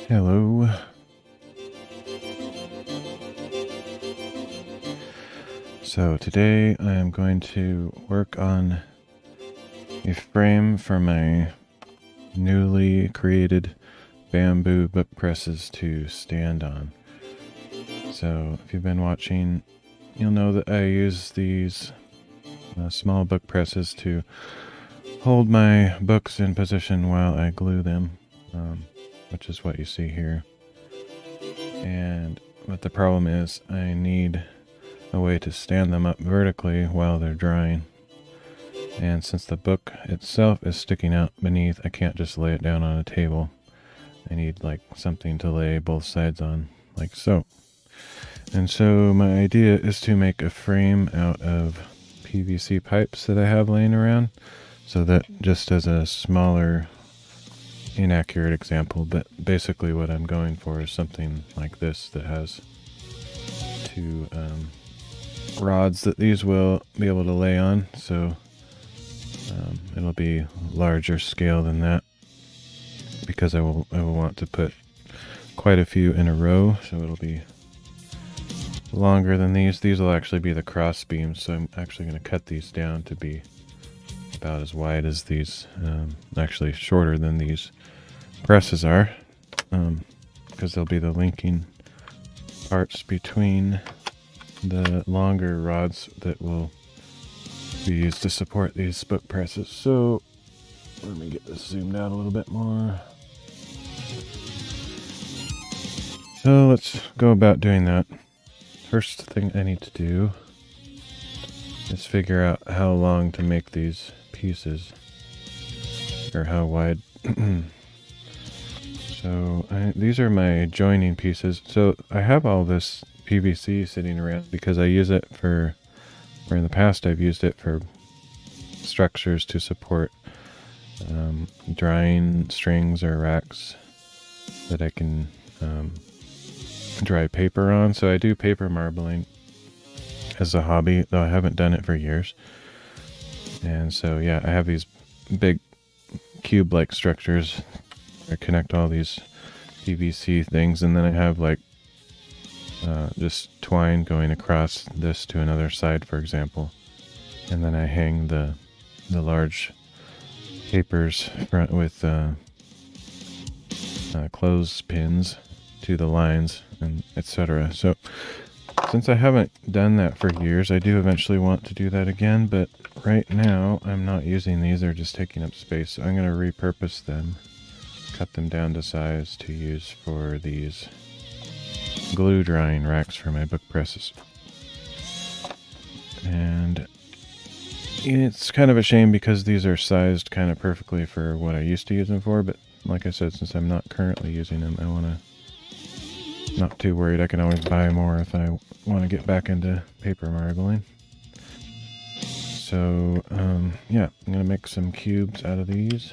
Hello. So today I am going to work on a frame for my newly created bamboo book presses to stand on. So if you've been watching, you'll know that I use these small book presses to hold my books in position while I glue them, which is what you see here. And what the problem is, I need a way to stand them up vertically while they're drying. And since the book itself is sticking out beneath, I can't just lay it down on a table. I need like something to lay both sides on, like so. And so my idea is to make a frame out of PVC pipes that I have laying around, so that just as a smaller, inaccurate example, but basically what I'm going for is something like this that has two rods that these will be able to lay on, so it'll be larger scale than that, because I will want to put quite a few in a row, so it'll be longer than these. These will actually be the cross beams, so I'm actually going to cut these down to be about as wide as these, actually shorter than these presses are, because they'll be the linking parts between the longer rods that will be used to support these book presses. So let me get this zoomed out a little bit more. So let's go about doing that. First thing I need to do is figure out how long to make these pieces, or how wide. So these are my joining pieces. So I have all this PVC sitting around because I use it for, or in the past I've used it for structures to support drying strings or racks that I can dry paper on. So I do paper marbling as a hobby, though I haven't done it for years. And so yeah, I have these big cube-like structures. I connect all these PVC things, and then I have like just twine going across this to another side, for example. And then I hang the large papers front with clothespins to the lines, and etc. So since I haven't done that for years, I do eventually want to do that again, but right now I'm not using these. They're just taking up space, so I'm going to repurpose them, cut them down to size to use for these glue drying racks for my book presses. And it's kind of a shame because these are sized kind of perfectly for what I used to use them for, but like I said, since I'm not currently using them, I want to, not too worried. I can always buy more if I want to get back into paper marbling. So yeah, I'm going to make some cubes out of these.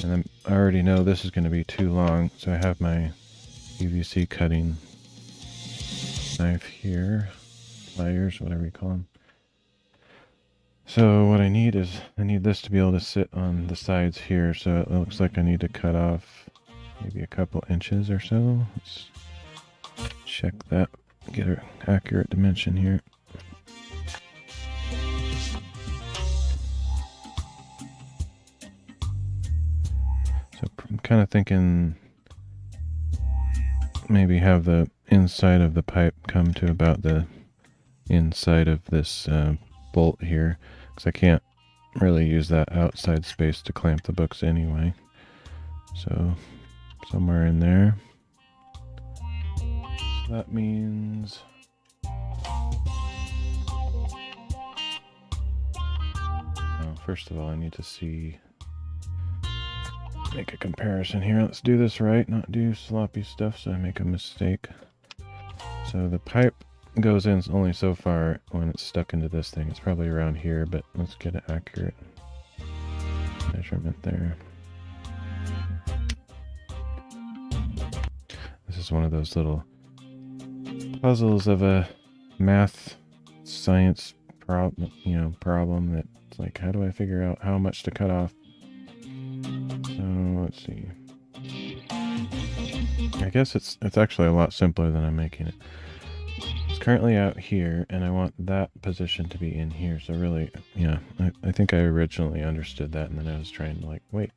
And then I already know this is going to be too long, so I have my PVC cutting knife here, pliers, whatever you call them. So what I need is, I need this to be able to sit on the sides here, so it looks like I need to cut off maybe a couple inches or so. Let's check that, get an accurate dimension here. So I'm kind of thinking maybe have the inside of the pipe come to about the inside of this bolt here, because I can't really use that outside space to clamp the books anyway. So somewhere in there. So that means first of all, I need to make a comparison here. Let's do this right, not do sloppy stuff so I make a mistake. So the pipe goes in only so far when it's stuck into this thing. It's probably around here, but let's get an accurate measurement there. This is one of those little puzzles of a math science problem, problem that's like, how do I figure out how much to cut off? So let's see. I guess it's actually a lot simpler than I'm making it. It's currently out here, and I want that position to be in here. So really, yeah, I think I originally understood that, and then I was trying to like, wait,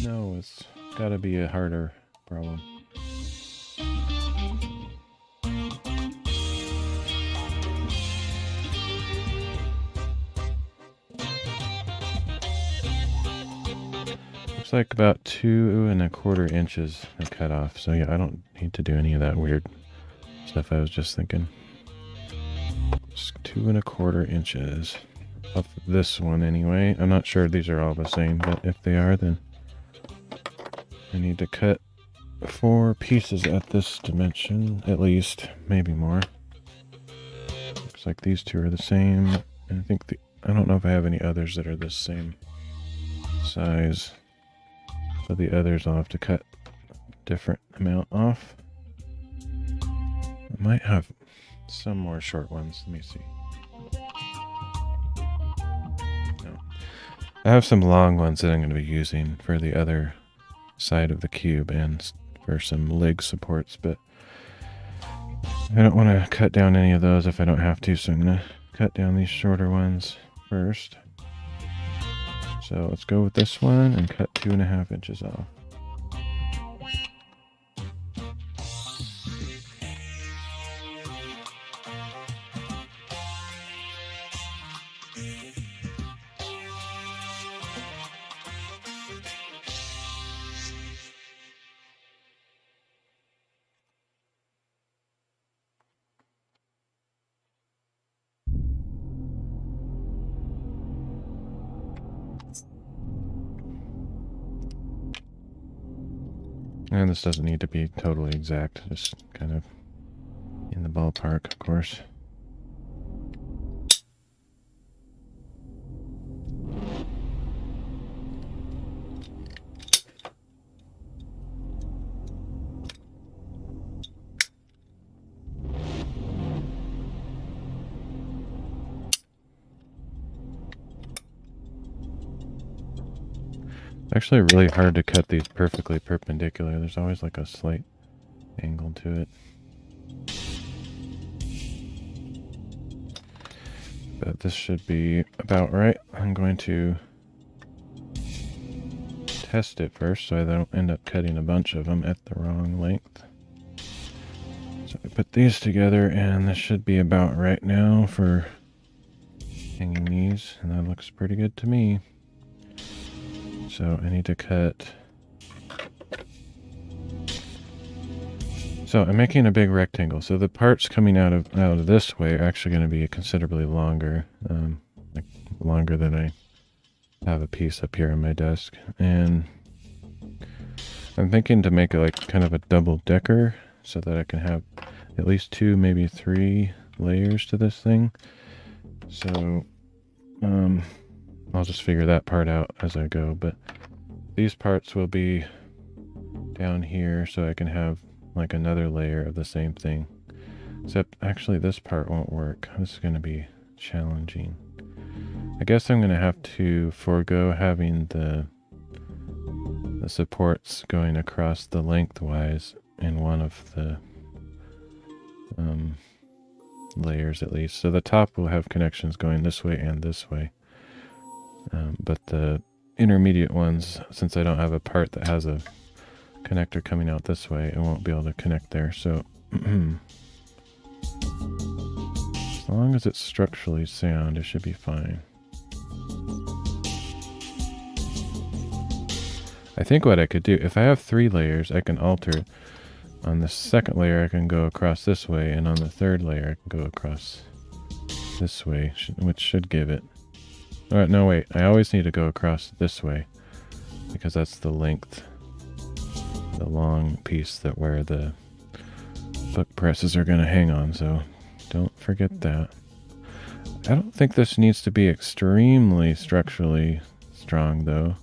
no, it's got to be a harder problem. Looks like about 2¼ inches to cut off. So yeah, I don't need to do any of that weird stuff I was just thinking. Just 2¼ inches off this one anyway. I'm not sure these are all the same, but if they are, then I need to cut 4 pieces at this dimension, at least, maybe more. Looks like these 2 are the same. And I don't know if I have any others that are the same size. So the others I'll have to cut a different amount off. I might have some more short ones. Let me see. No. I have some long ones that I'm going to be using for the other side of the cube and for some leg supports, but I don't want to cut down any of those if I don't have to, so I'm going to cut down these shorter ones first. So let's go with this one and cut 2.5 inches off. And this doesn't need to be totally exact, just kind of in the ballpark, of course. Actually really hard to cut these perfectly perpendicular. There's always like a slight angle to it. But this should be about right. I'm going to test it first so I don't end up cutting a bunch of them at the wrong length. So I put these together and this should be about right now for hanging these, and that looks pretty good to me. So I need to cut. So I'm making a big rectangle. So the parts coming out of this way are actually going to be considerably longer, like longer than I have a piece up here on my desk. And I'm thinking to make it like kind of a double decker so that I can have at least 2, maybe 3 layers to this thing. So I'll just figure that part out as I go, but these parts will be down here so I can have like another layer of the same thing. Except actually this part won't work. This is going to be challenging. I guess I'm going to have to forego having the supports going across the lengthwise in one of the layers at least. So the top will have connections going this way and this way. But the intermediate ones, since I don't have a part that has a connector coming out this way, I won't be able to connect there. So as long as it's structurally sound, it should be fine. I think what I could do, if I have 3 layers, I can alter. On the second layer, I can go across this way, and on the third layer, I can go across this way, which should give it. No, wait, I always need to go across this way, because that's the length, the long piece that where the book presses are going to hang on, so don't forget that. I don't think this needs to be extremely structurally strong, though.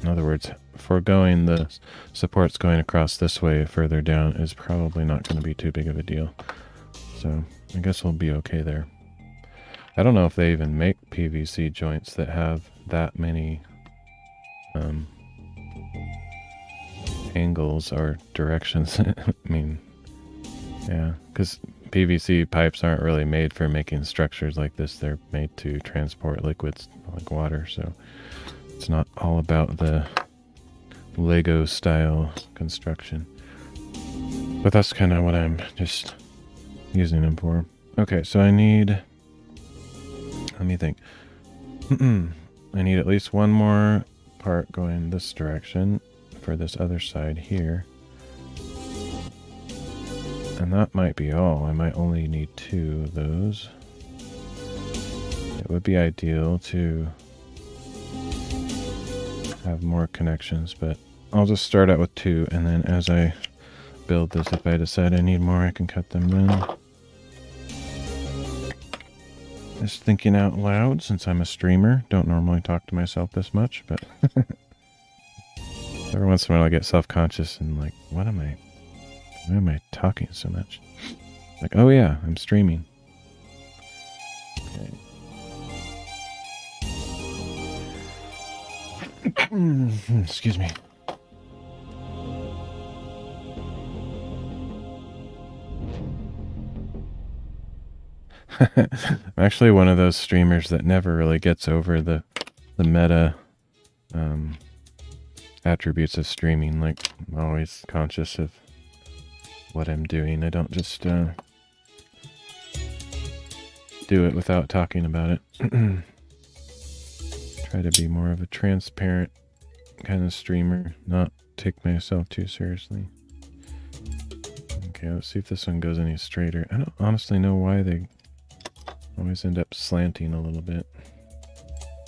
In other words, foregoing the supports going across this way further down is probably not going to be too big of a deal. So I guess we'll be okay there. I don't know if they even make PVC joints that have that many angles or directions. I mean, yeah, because PVC pipes aren't really made for making structures like this. They're made to transport liquids like water, so it's not all about the Lego style construction. But that's kind of what I'm just using them for. Okay, so I need, let me think. I need at least one more part going this direction for this other side here. And that might be all. I might only need 2 of those. It would be ideal to have more connections, but I'll just start out with 2, and then as I build this, if I decide I need more, I can cut them then. Just thinking out loud, since I'm a streamer. Don't normally talk to myself this much, but every once in a while I get self-conscious and like, why am I talking so much? Like, oh yeah, I'm streaming. Okay. Excuse me. I'm actually one of those streamers that never really gets over the meta attributes of streaming. Like, I'm always conscious of what I'm doing. I don't just do it without talking about it. Try to be more of a transparent kind of streamer, not take myself too seriously. Okay, let's see if this one goes any straighter. I don't honestly know why they always end up slanting a little bit.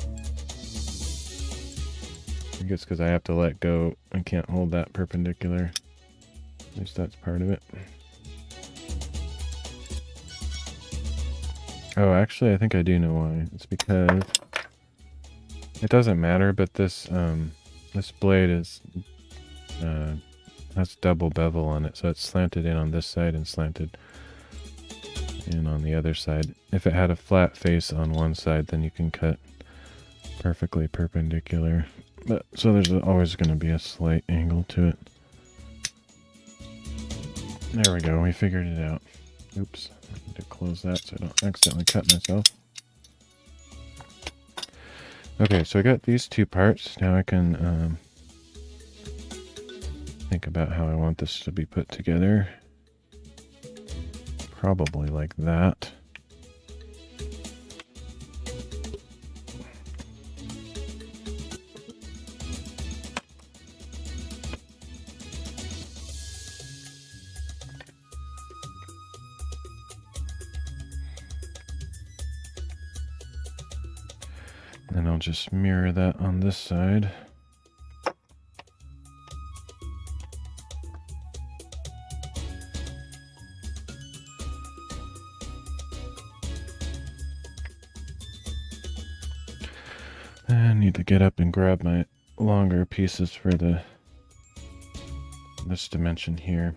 I think it's because I have to let go. I can't hold that perpendicular. At least that's part of it. Oh, actually, I think I do know why. It's because it doesn't matter, but this this blade is has double bevel on it, so it's slanted in on this side and slanted in on the other side. If it had a flat face on one side, then you can cut perfectly perpendicular. But so there's always going to be a slight angle to it. There we go, we figured it out. Oops, I need to close that so I don't accidentally cut myself. Okay, so I got these 2 parts. Now I can think about how I want this to be put together. Probably like that. Then I'll just mirror that on this side. I need to get up and grab my longer pieces for this dimension here.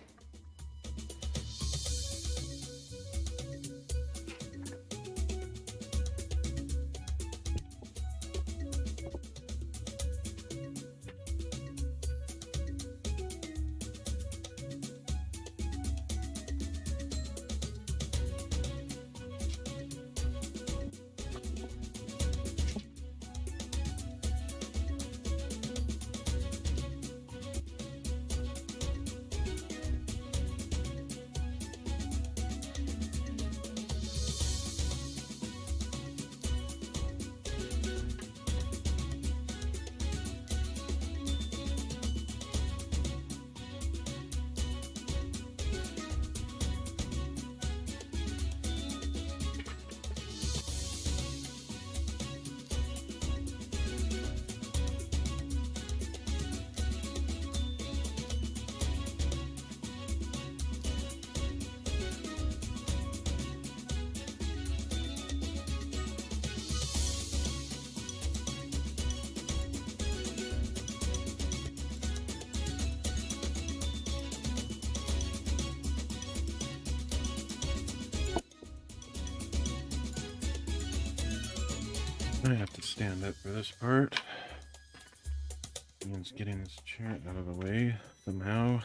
I have to stand up for this part. Means getting this chair out of the way somehow.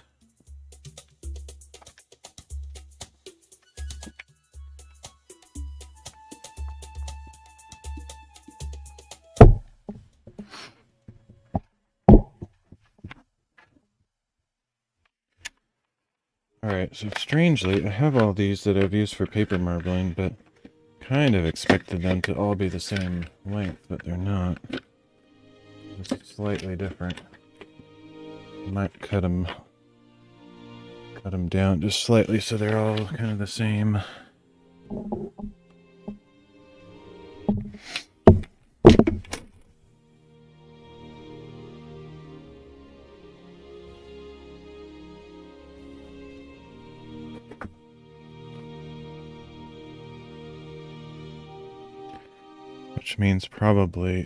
Alright, so strangely, I have all these that I've used for paper marbling, but kind of expected them to all be the same length, but they're not. It's slightly different. Might cut them down just slightly so they're all kind of the same. which means probably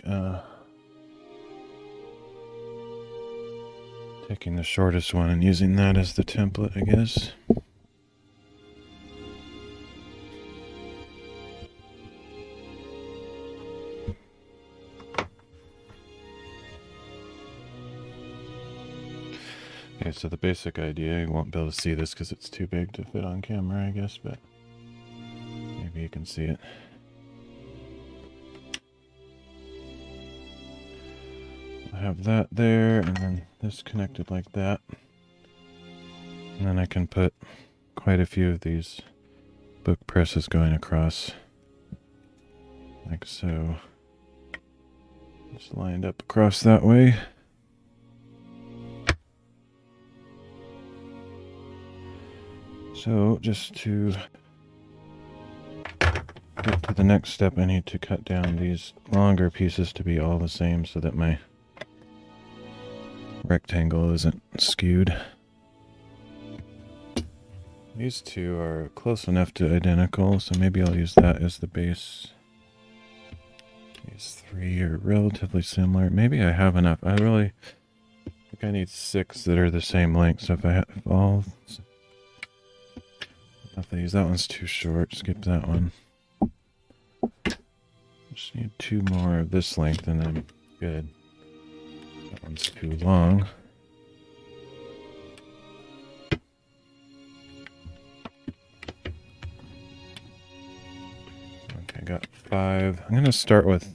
taking the shortest one and using that as the template, I guess. Okay, so the basic idea, you won't be able to see this because it's too big to fit on camera, I guess, but maybe you can see it. I have that there, and then this connected like that. And then I can put quite a few of these book presses going across, like so. Just lined up across that way. So just to get to the next step, I need to cut down these longer pieces to be all the same so that my rectangle isn't skewed. These two are close enough to identical, so maybe I'll use that as the base. These three are relatively similar. Maybe I have enough. I really think I need 6 that are the same length, so if I have all... If I use that one's too short, skip that one. Just need 2 more of this length and I'm good. That one's too long. Okay, got 5. I'm gonna start with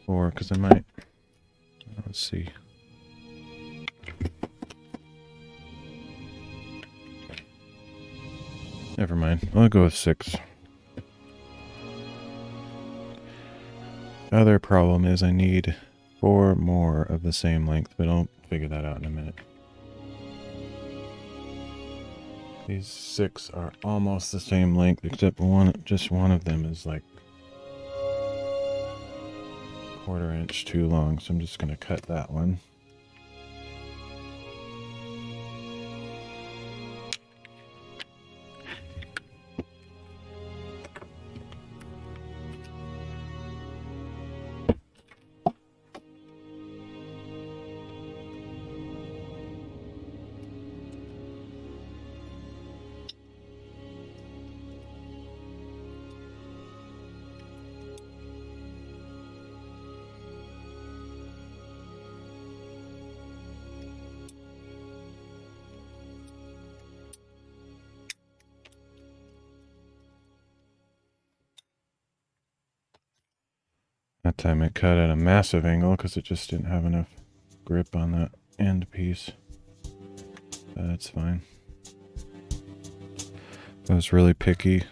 4 because I might. Let's see. Never mind. I'll go with 6. Other problem is I need 4 more of the same length, but I'll figure that out in a minute. These 6 are almost the same length, except just one of them is like 1/4 inch too long, so I'm just going to cut that one. That time it cut at a massive angle because it just didn't have enough grip on that end piece. But that's fine. If I was really picky,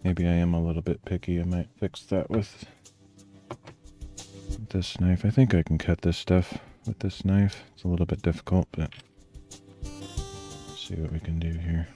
maybe I am a little bit picky, I might fix that with this knife. I think I can cut this stuff with this knife. It's a little bit difficult, but let's see what we can do here.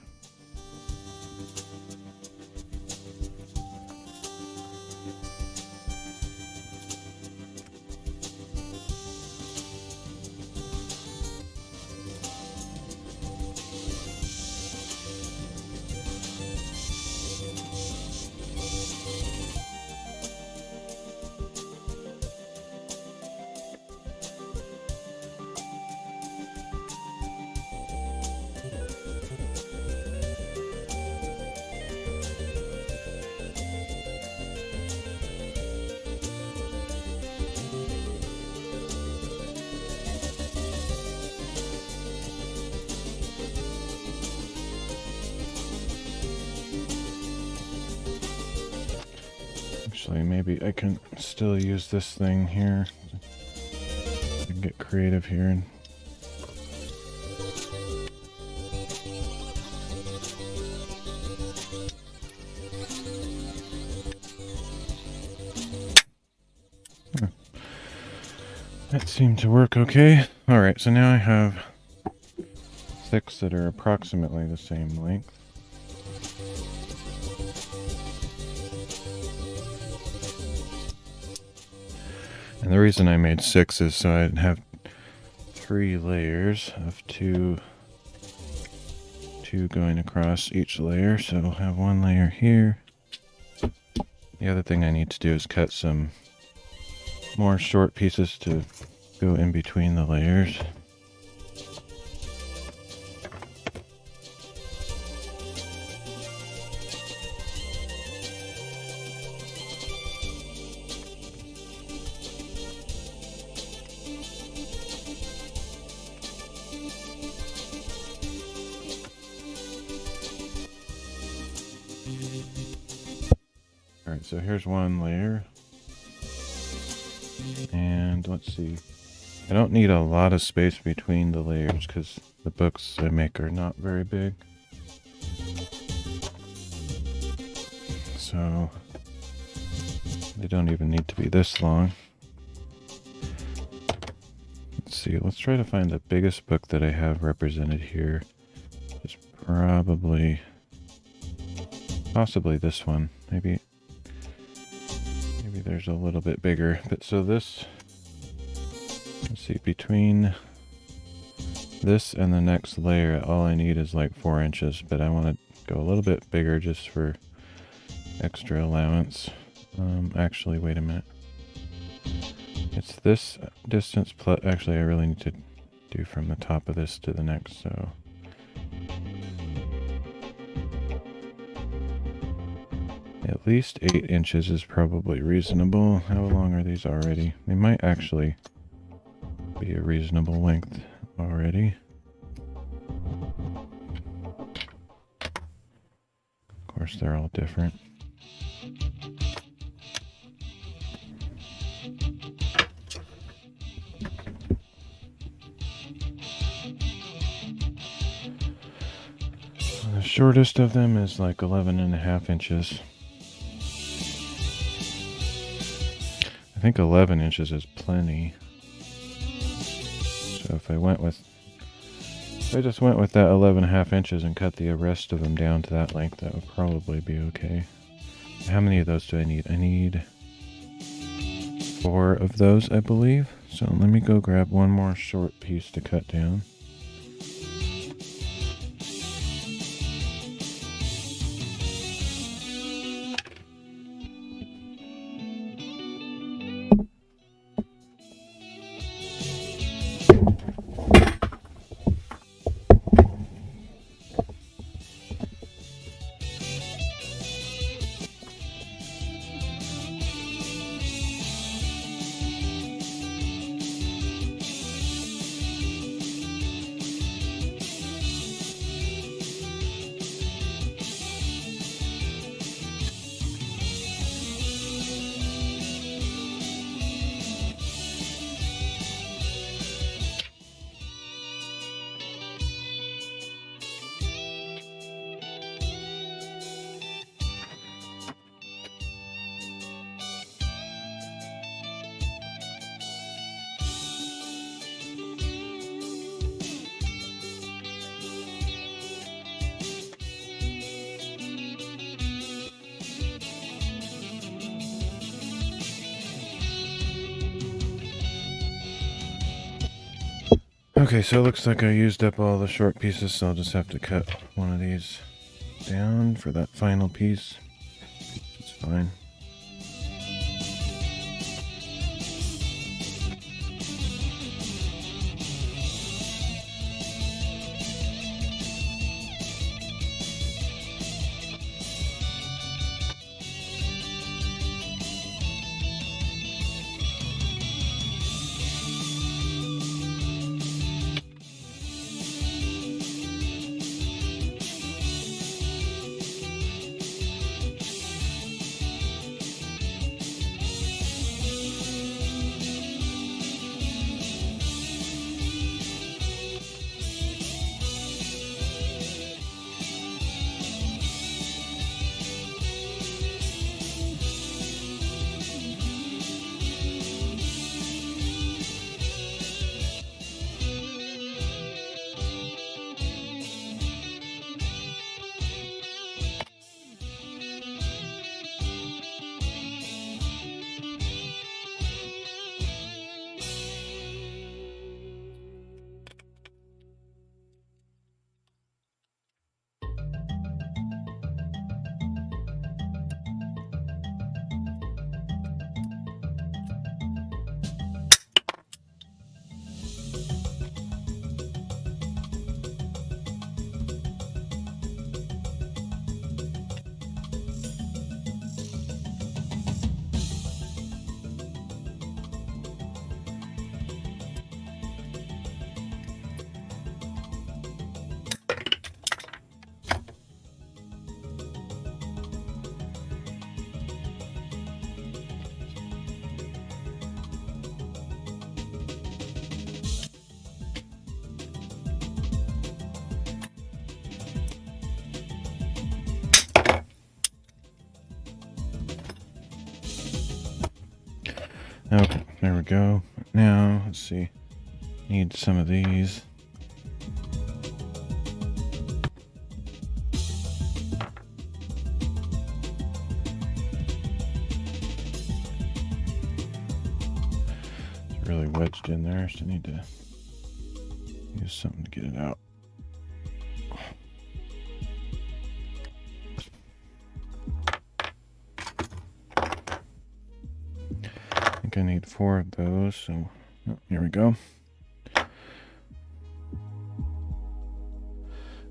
Actually, maybe I can still use this thing here. I can get creative here and that seemed to work okay. Alright, so now I have 6 that are approximately the same length. And the reason I made 6 is so I'd have 3 layers of 2 going across each layer. So I'll have 1 layer here, The other thing I need to do is cut some more short pieces to go in between the layers. Alright, so here's one layer. And let's see. I don't need a lot of space between the layers because the books I make are not very big. So they don't even need to be this long. Let's see, let's try to find the biggest book that I have represented here. It's possibly this one. Maybe there's a little bit bigger. But so this, let's see, between this and the next layer, all I need is like 4 inches, but I want to go a little bit bigger just for extra allowance. Actually, wait a minute. It's this distance plus, actually I really need to do from the top of this to the next, so. At least 8 inches is probably reasonable. How long are these already? They might actually be a reasonable length already. Of course, they're all different. The shortest of them is like 11.5 inches. I think 11 inches is plenty. So if I just went with that 11.5 inches and cut the rest of them down to that length, that would probably be okay. How many of those do I need? I need 4 of those, I believe. So let me go grab one more short piece to cut down. Okay, so it looks like I used up all the short pieces, so I'll just have to cut one of these down for that final piece. It's fine. Okay, there we go. Now, let's see. Need some of these. It's really wedged in there, so I need to use something to get it out. I think I need 4 of those, so oh, here we go.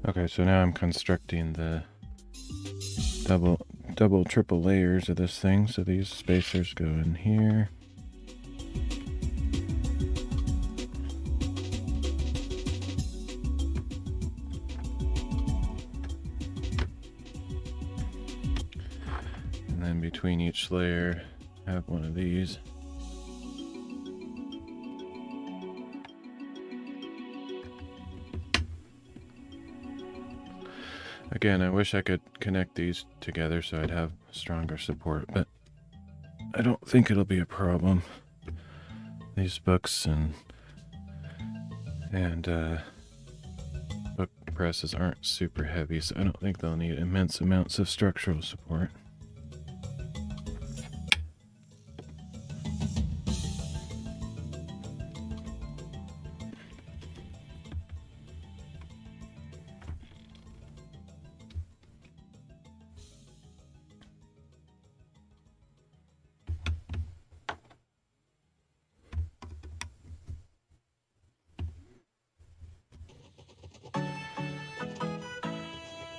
Okay, so now I'm constructing the double, triple layers of this thing. So these spacers go in here. And then between each layer, have one of these. Again, I wish I could connect these together so I'd have stronger support, but I don't think it'll be a problem. These books and book presses aren't super heavy, so I don't think they'll need immense amounts of structural support.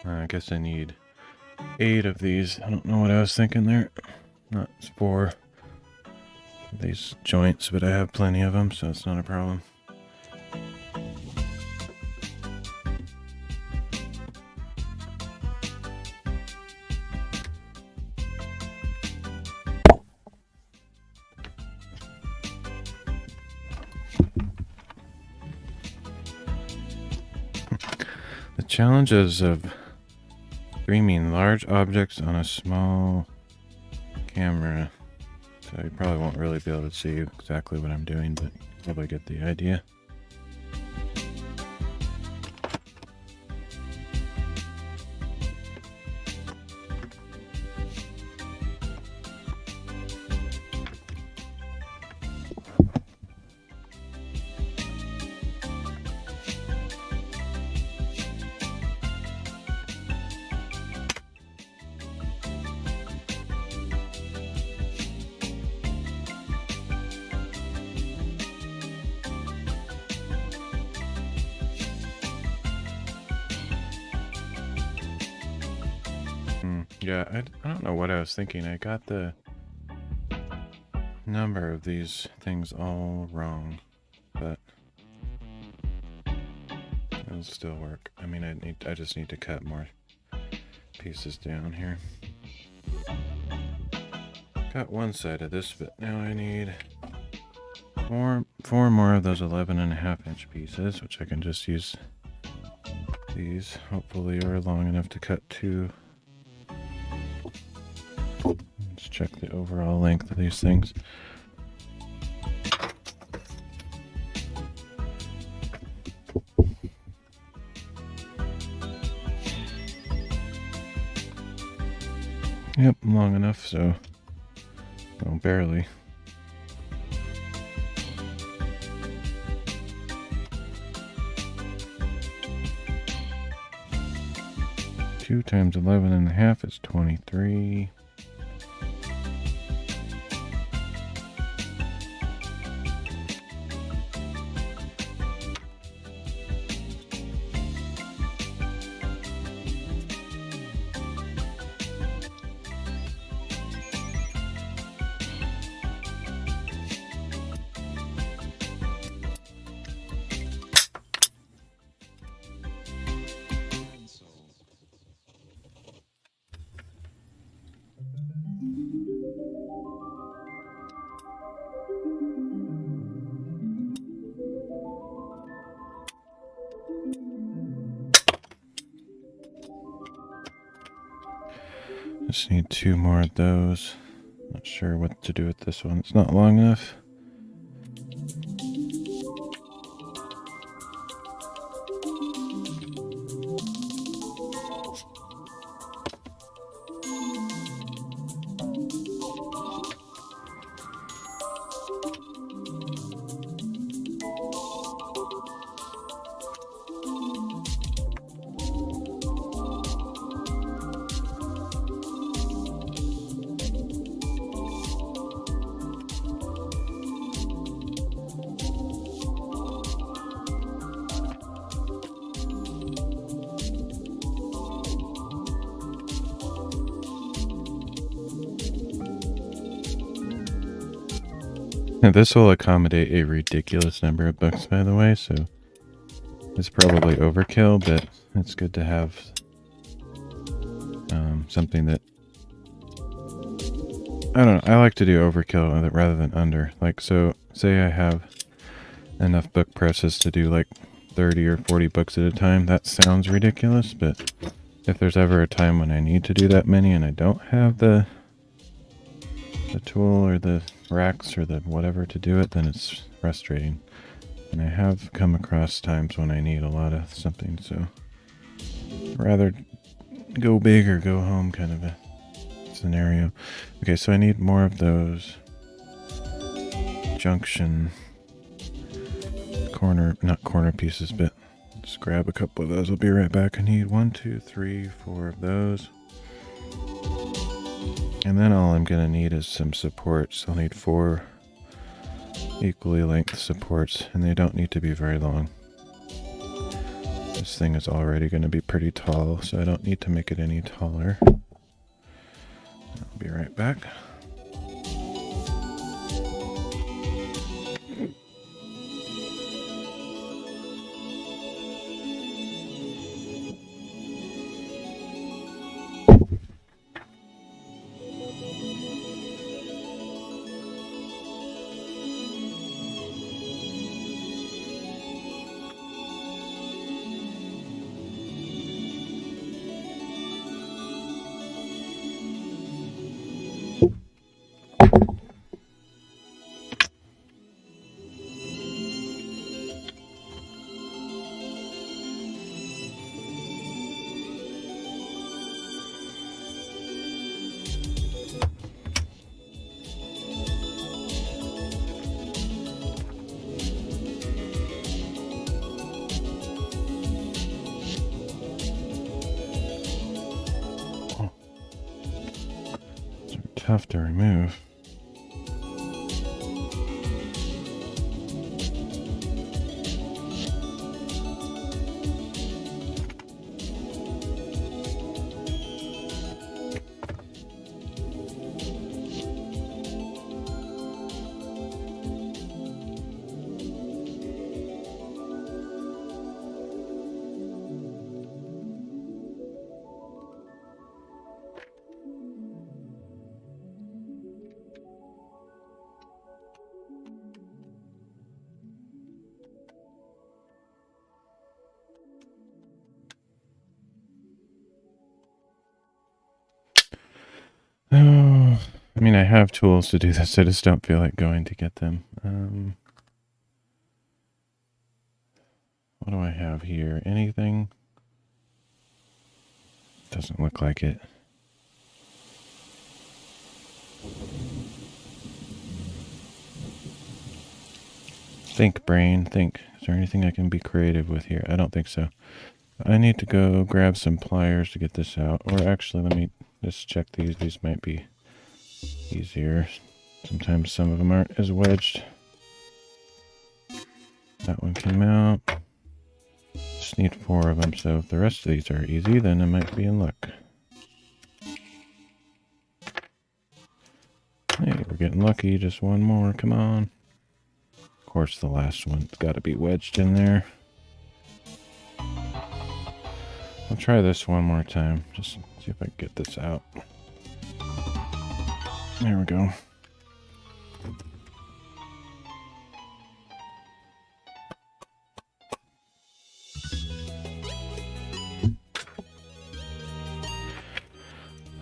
I guess I need 8 of these. I don't know what I was thinking there. Not 4 of these joints, but I have plenty of them, so it's not a problem. The challenges of streaming large objects on a small camera. So you probably won't really be able to see exactly what I'm doing, but you probably get the idea. Yeah, I don't know what I was thinking. I got the number of these things all wrong, but it'll still work. I mean, I just need to cut more pieces down here. Got one side of this, but now I need four more of those 11.5-inch pieces, which I can just use. These hopefully are long enough to cut 2. Let's check the overall length of these things. Yep, long enough, so well, barely. Two times 11.5 is 23. Just need 2 more of those. Not sure what to do with this one. It's not long enough. This will accommodate a ridiculous number of books, by the way, so it's probably overkill, but it's good to have something that... I don't know, I like to do overkill rather than under. Like, so, say I have enough book presses to do like 30 or 40 books at a time. That sounds ridiculous, but if there's ever a time when I need to do that many and I don't have the tool or the racks or the whatever to do it, then it's frustrating. And I have come across times when I need a lot of something, so rather go big or go home kind of a scenario. Okay, so I need more of those junction not corner pieces, but just grab a couple of those. I'll be right back. I need 1, 2, 3, 4 of those. And then all I'm gonna need is some supports. I'll need 4 equally length supports, and they don't need to be very long. This thing is already gonna be pretty tall, so I don't need to make it any taller. I'll be right back. Tough to remove. Oh, I mean, I have tools to do this. I just don't feel like going to get them. What do I have here? Anything? Doesn't look like it. Think, brain, think. Is there anything I can be creative with here? I don't think so. I need to go grab some pliers to get this out. Or actually, let me just check these. These might be easier. Sometimes some of them aren't as wedged. That one came out. Just need 4 of them, so if the rest of these are easy, then I might be in luck. Hey, we're getting lucky. Just one more. Come on. Of course, the last one's got to be wedged in there. I'll try this one more time. Just see if I can get this out. There we go.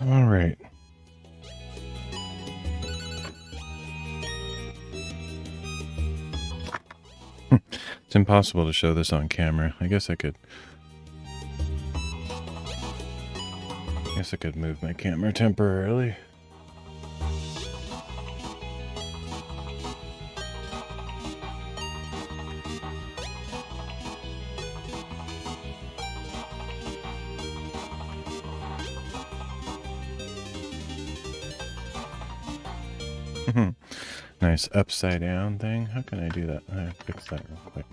All right. It's impossible to show this on camera. I guess I could move my camera temporarily. Nice upside down thing. How can I do that? I have to fix that real quick.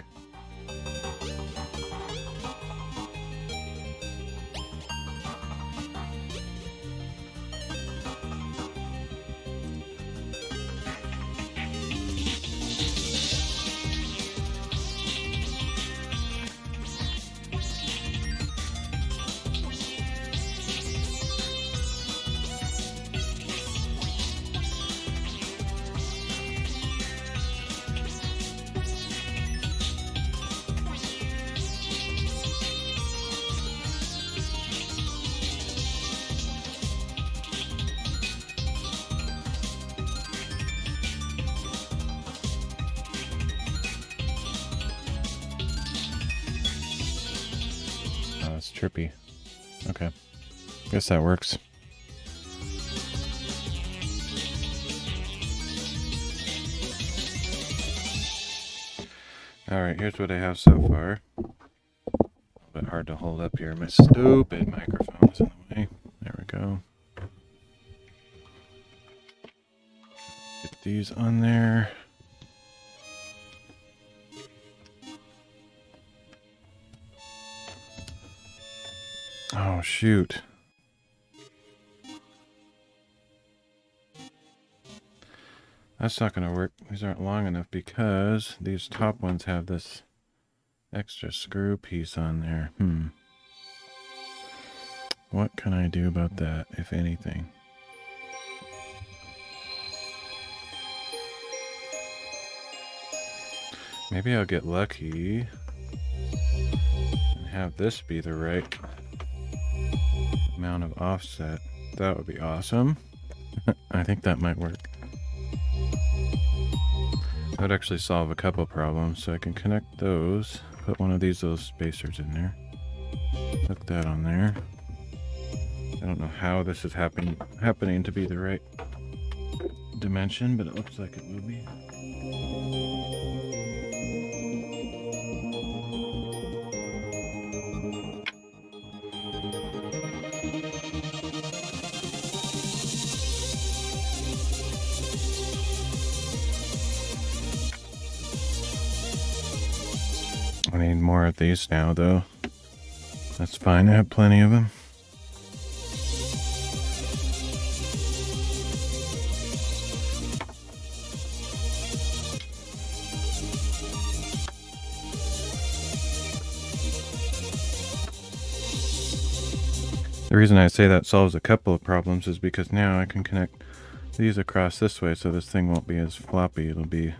trippy. Okay. Guess that works. Alright, here's what I have so far. A little bit hard to hold up here. My stupid microphone's in the way. There we go. Get these on there. Oh, shoot. That's not going to work. These aren't long enough because these top ones have this extra screw piece on there. What can I do about that, if anything? Maybe I'll get lucky and have this be the right amount of offset. That would be awesome. I think that might work. That would actually solve a couple problems. So I can connect those, put one of these little spacers in there, hook that on there. I don't know how this is happening to be the right dimension, but it looks like it will be. I need more of these now, though. That's fine, I have plenty of them. The reason I say that solves a couple of problems is because now I can connect these across this way, so this thing won't be as floppy. It'll be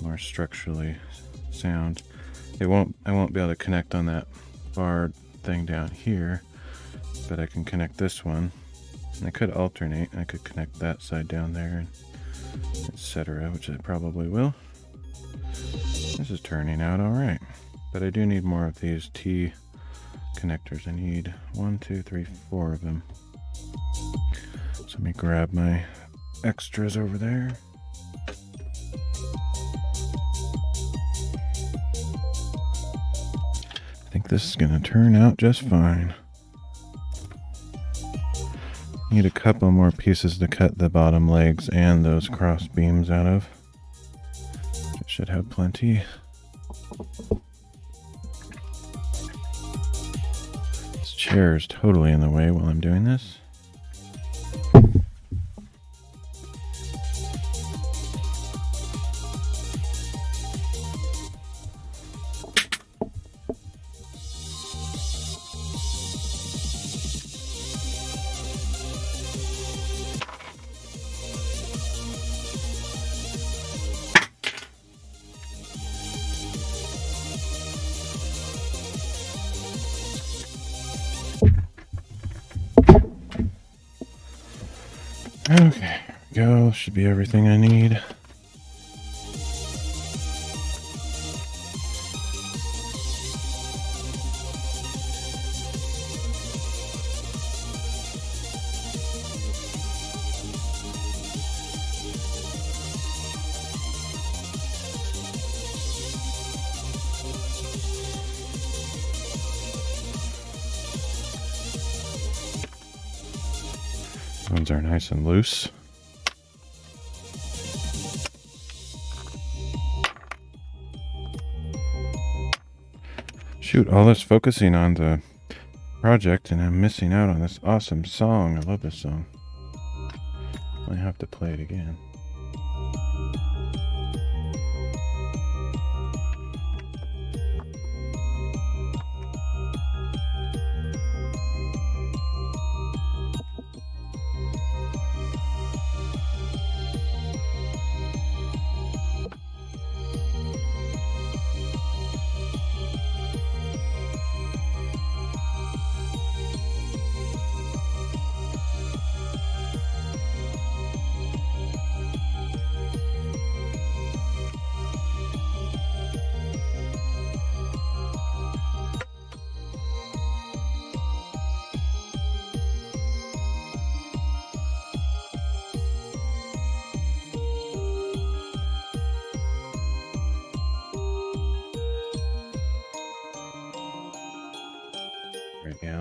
more structurally sound. I won't be able to connect on that bar thing down here, but I can connect this one. And I could alternate. I could connect that side down there, etc., which I probably will. This is turning out all right, but I do need more of these T connectors. I need 1, 2, 3, 4 of them. So let me grab my extras over there. I think this is going to turn out just fine. Need a couple more pieces to cut the bottom legs and those cross beams out of. I should have plenty. This chair is totally in the way while I'm doing this. Okay, here we go. Should be everything I need. Ones are nice and loose. Shoot, all this focusing on the project and I'm missing out on this awesome song. I love this song. I have to play it again.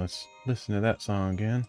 let's listen to that song again.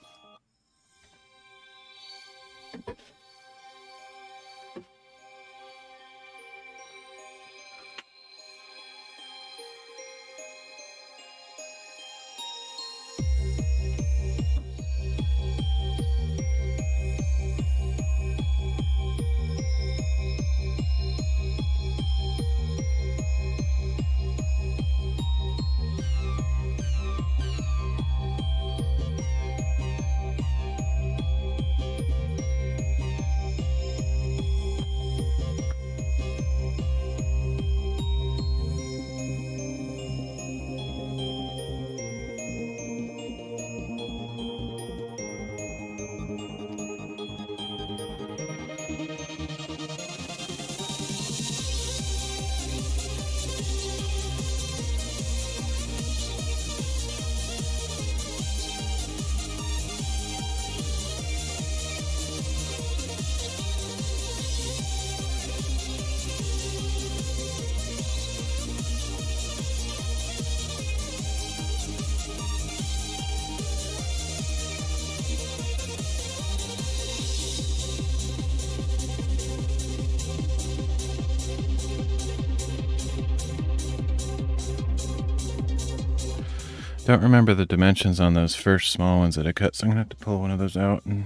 Don't remember the dimensions on those first small ones that I cut, so I'm gonna have to pull one of those out and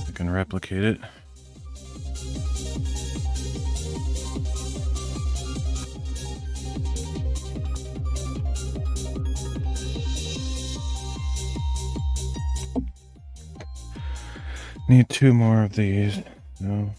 I can replicate it. Need 2 more of these. No.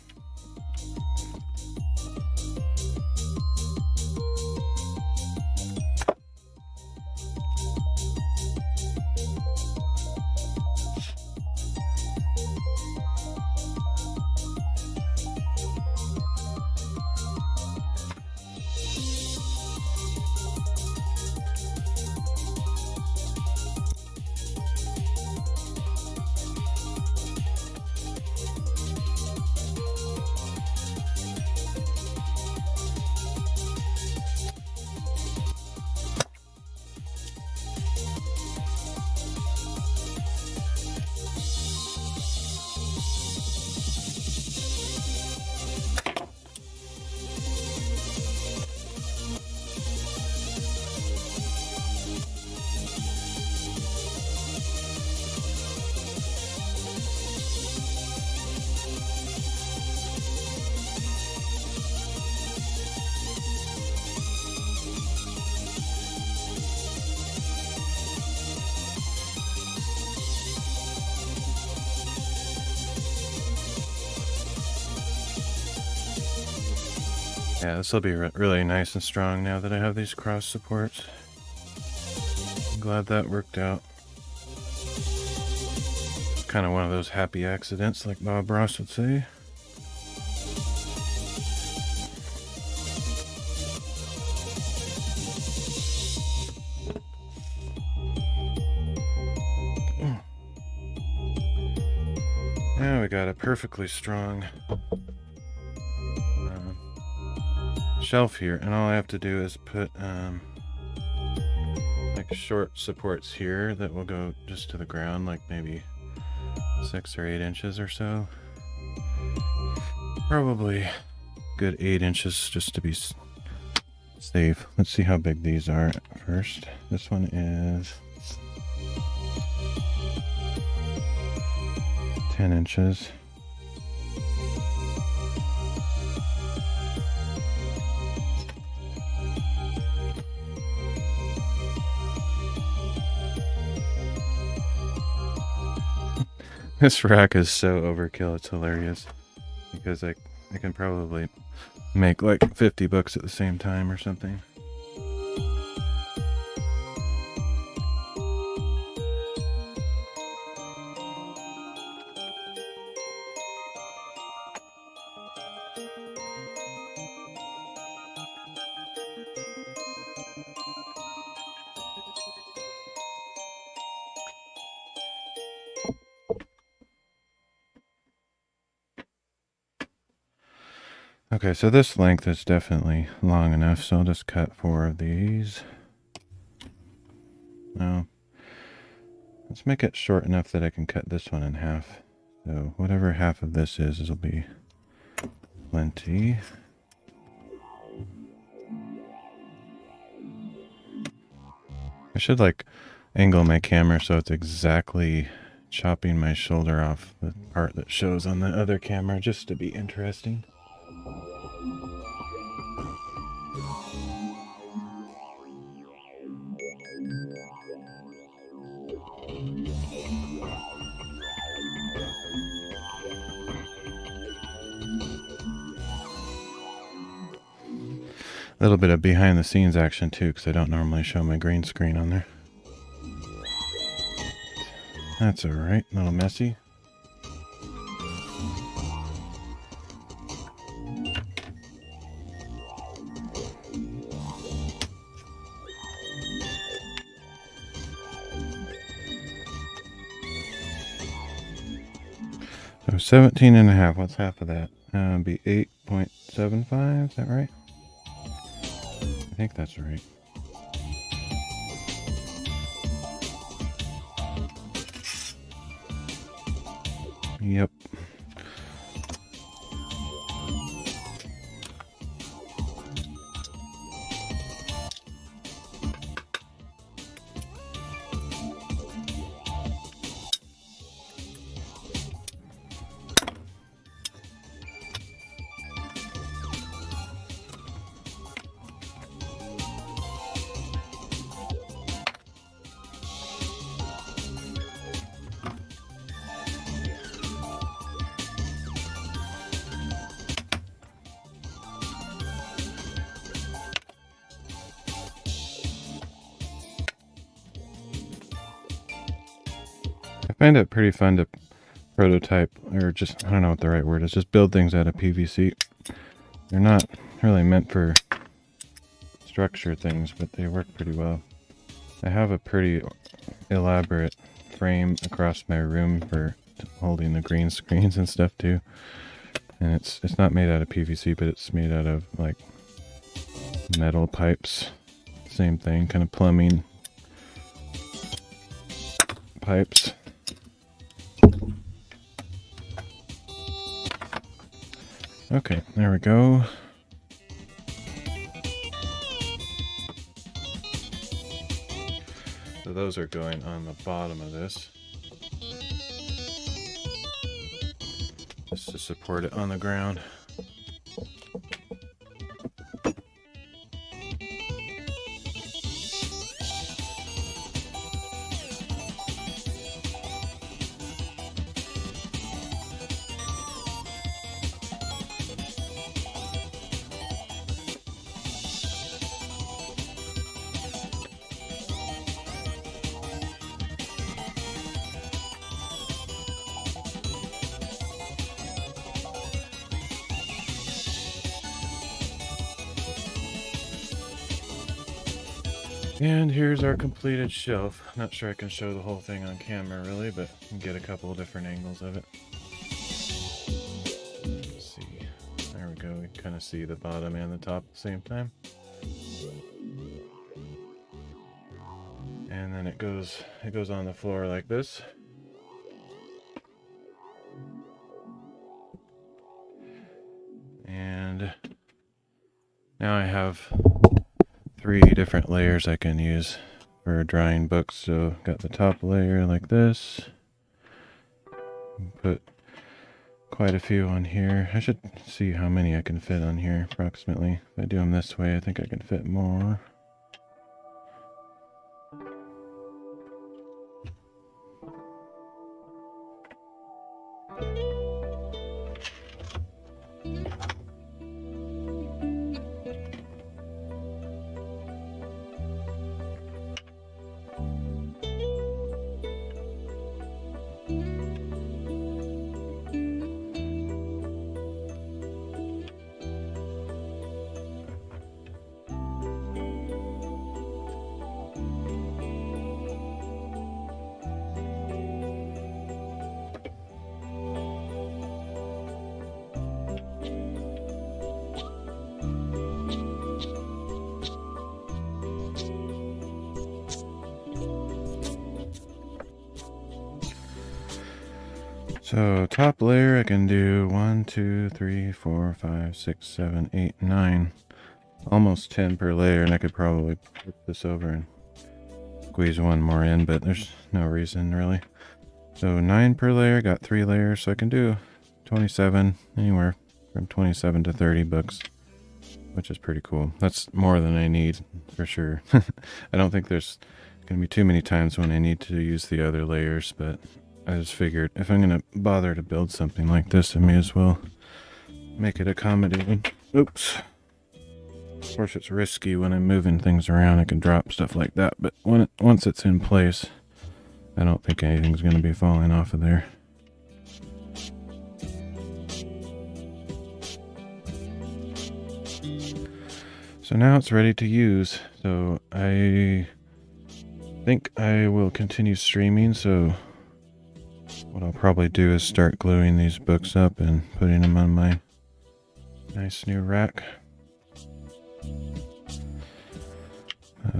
Yeah, this will be really nice and strong now that I have these cross supports. I'm glad that worked out. It's kind of one of those happy accidents, like Bob Ross would say. Now we got a perfectly strong shelf here, and all I have to do is put like short supports here that will go just to the ground, like maybe 6 or 8 inches or so. Probably good 8 inches just to be safe. Let's see how big these are first. This one is 10 inches. This rack is so overkill, it's hilarious. Because I can probably make like 50 books at the same time or something. Okay, so this length is definitely long enough, so I'll just cut 4 of these. Now, Let's make it short enough that I can cut this one in half. So whatever half of this is, will be plenty. I should like angle my camera so it's exactly chopping my shoulder off the part that shows on the other camera, just to be interesting. A little bit of behind the scenes action too, because I don't normally show my green screen on there. That's alright, a little messy. So 17 and a half, what's half of that? Be 8.75, is that right? I think that's right. Yep. I find it pretty fun to prototype, or just, I don't know what the right word is, just build things out of PVC. They're not really meant for structure things, but they work pretty well. I have a pretty elaborate frame across my room for holding the green screens and stuff too. And it's not made out of PVC, but it's made out of like metal pipes. Same thing, kind of plumbing pipes. Okay, there we go. So those are going on the bottom of this, just to support it on the ground. And here's our completed shelf. Not sure I can show the whole thing on camera really, but you can get a couple of different angles of it. Let's see. There we go. We can kind of see the bottom and the top at the same time. And then it goes on the floor like this. And now I have 3 different layers I can use for drying books. So got the top layer like this. Put quite a few on here. I should see how many I can fit on here approximately. If I do them this way, I think I can fit more. So top layer, I can do 1, 2, 3, 4, 5, 6, 7, 8, 9. Almost 10 per layer, and I could probably flip this over and squeeze one more in, but there's no reason really. So 9 per layer, got 3 layers, so I can do 27, anywhere from 27 to 30 books, which is pretty cool. That's more than I need, for sure. I don't think there's going to be too many times when I need to use the other layers, but I just figured if I'm going to bother to build something like this, I may as well make it accommodating. Oops. Of course, it's risky when I'm moving things around. I can drop stuff like that, but once it's in place, I don't think anything's going to be falling off of there. So now it's ready to use. So I think I will continue streaming. So what I'll probably do is start gluing these books up and putting them on my nice new rack.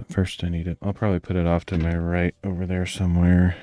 First I need it. I'll probably put it off to my right over there somewhere.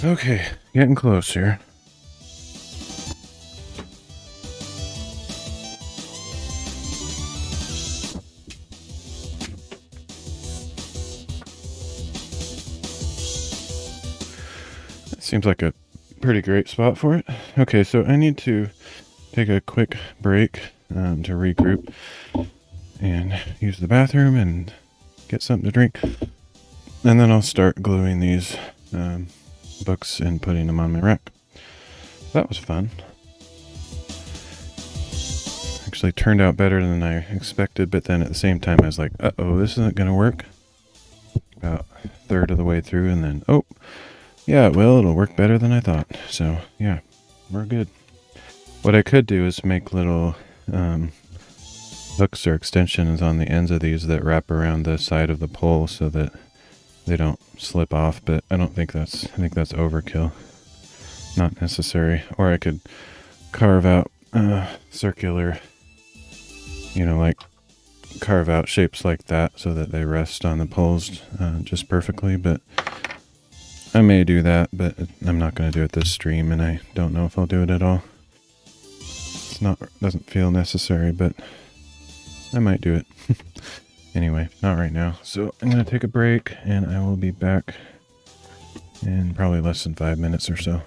Okay, getting closer. That seems like a pretty great spot for it. Okay, so I need to take a quick break to regroup and use the bathroom and get something to drink. And then I'll start gluing these books and putting them on my rack. That was fun. Actually turned out better than I expected, but then at the same time I was like, uh-oh, this isn't going to work. About a third of the way through, and then, oh, yeah, well, it'll work better than I thought. So, yeah, we're good. What I could do is make little hooks or extensions on the ends of these that wrap around the side of the pole so that they don't slip off, but I think that's overkill. Not necessary. Or I could carve out circular, like carve out shapes like that so that they rest on the poles just perfectly, but I may do that, but I'm not going to do it this stream, and I don't know if I'll do it at all. Doesn't feel necessary, but I might do it. Anyway, not right now. So I'm going to take a break, and I will be back in probably less than 5 minutes or so.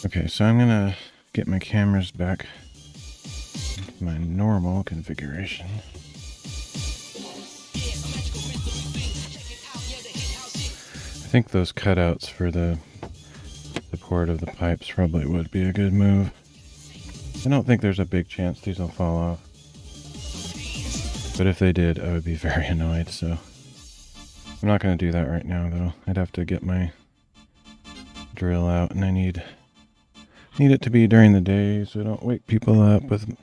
Okay, so I'm gonna get my cameras back to my normal configuration. I think those cutouts for the support of the pipes probably would be a good move. I don't think there's a big chance these will fall off. But if they did, I would be very annoyed, so I'm not going to do that right now, though. I'd have to get my drill out, and I need it to be during the day so I don't wake people up with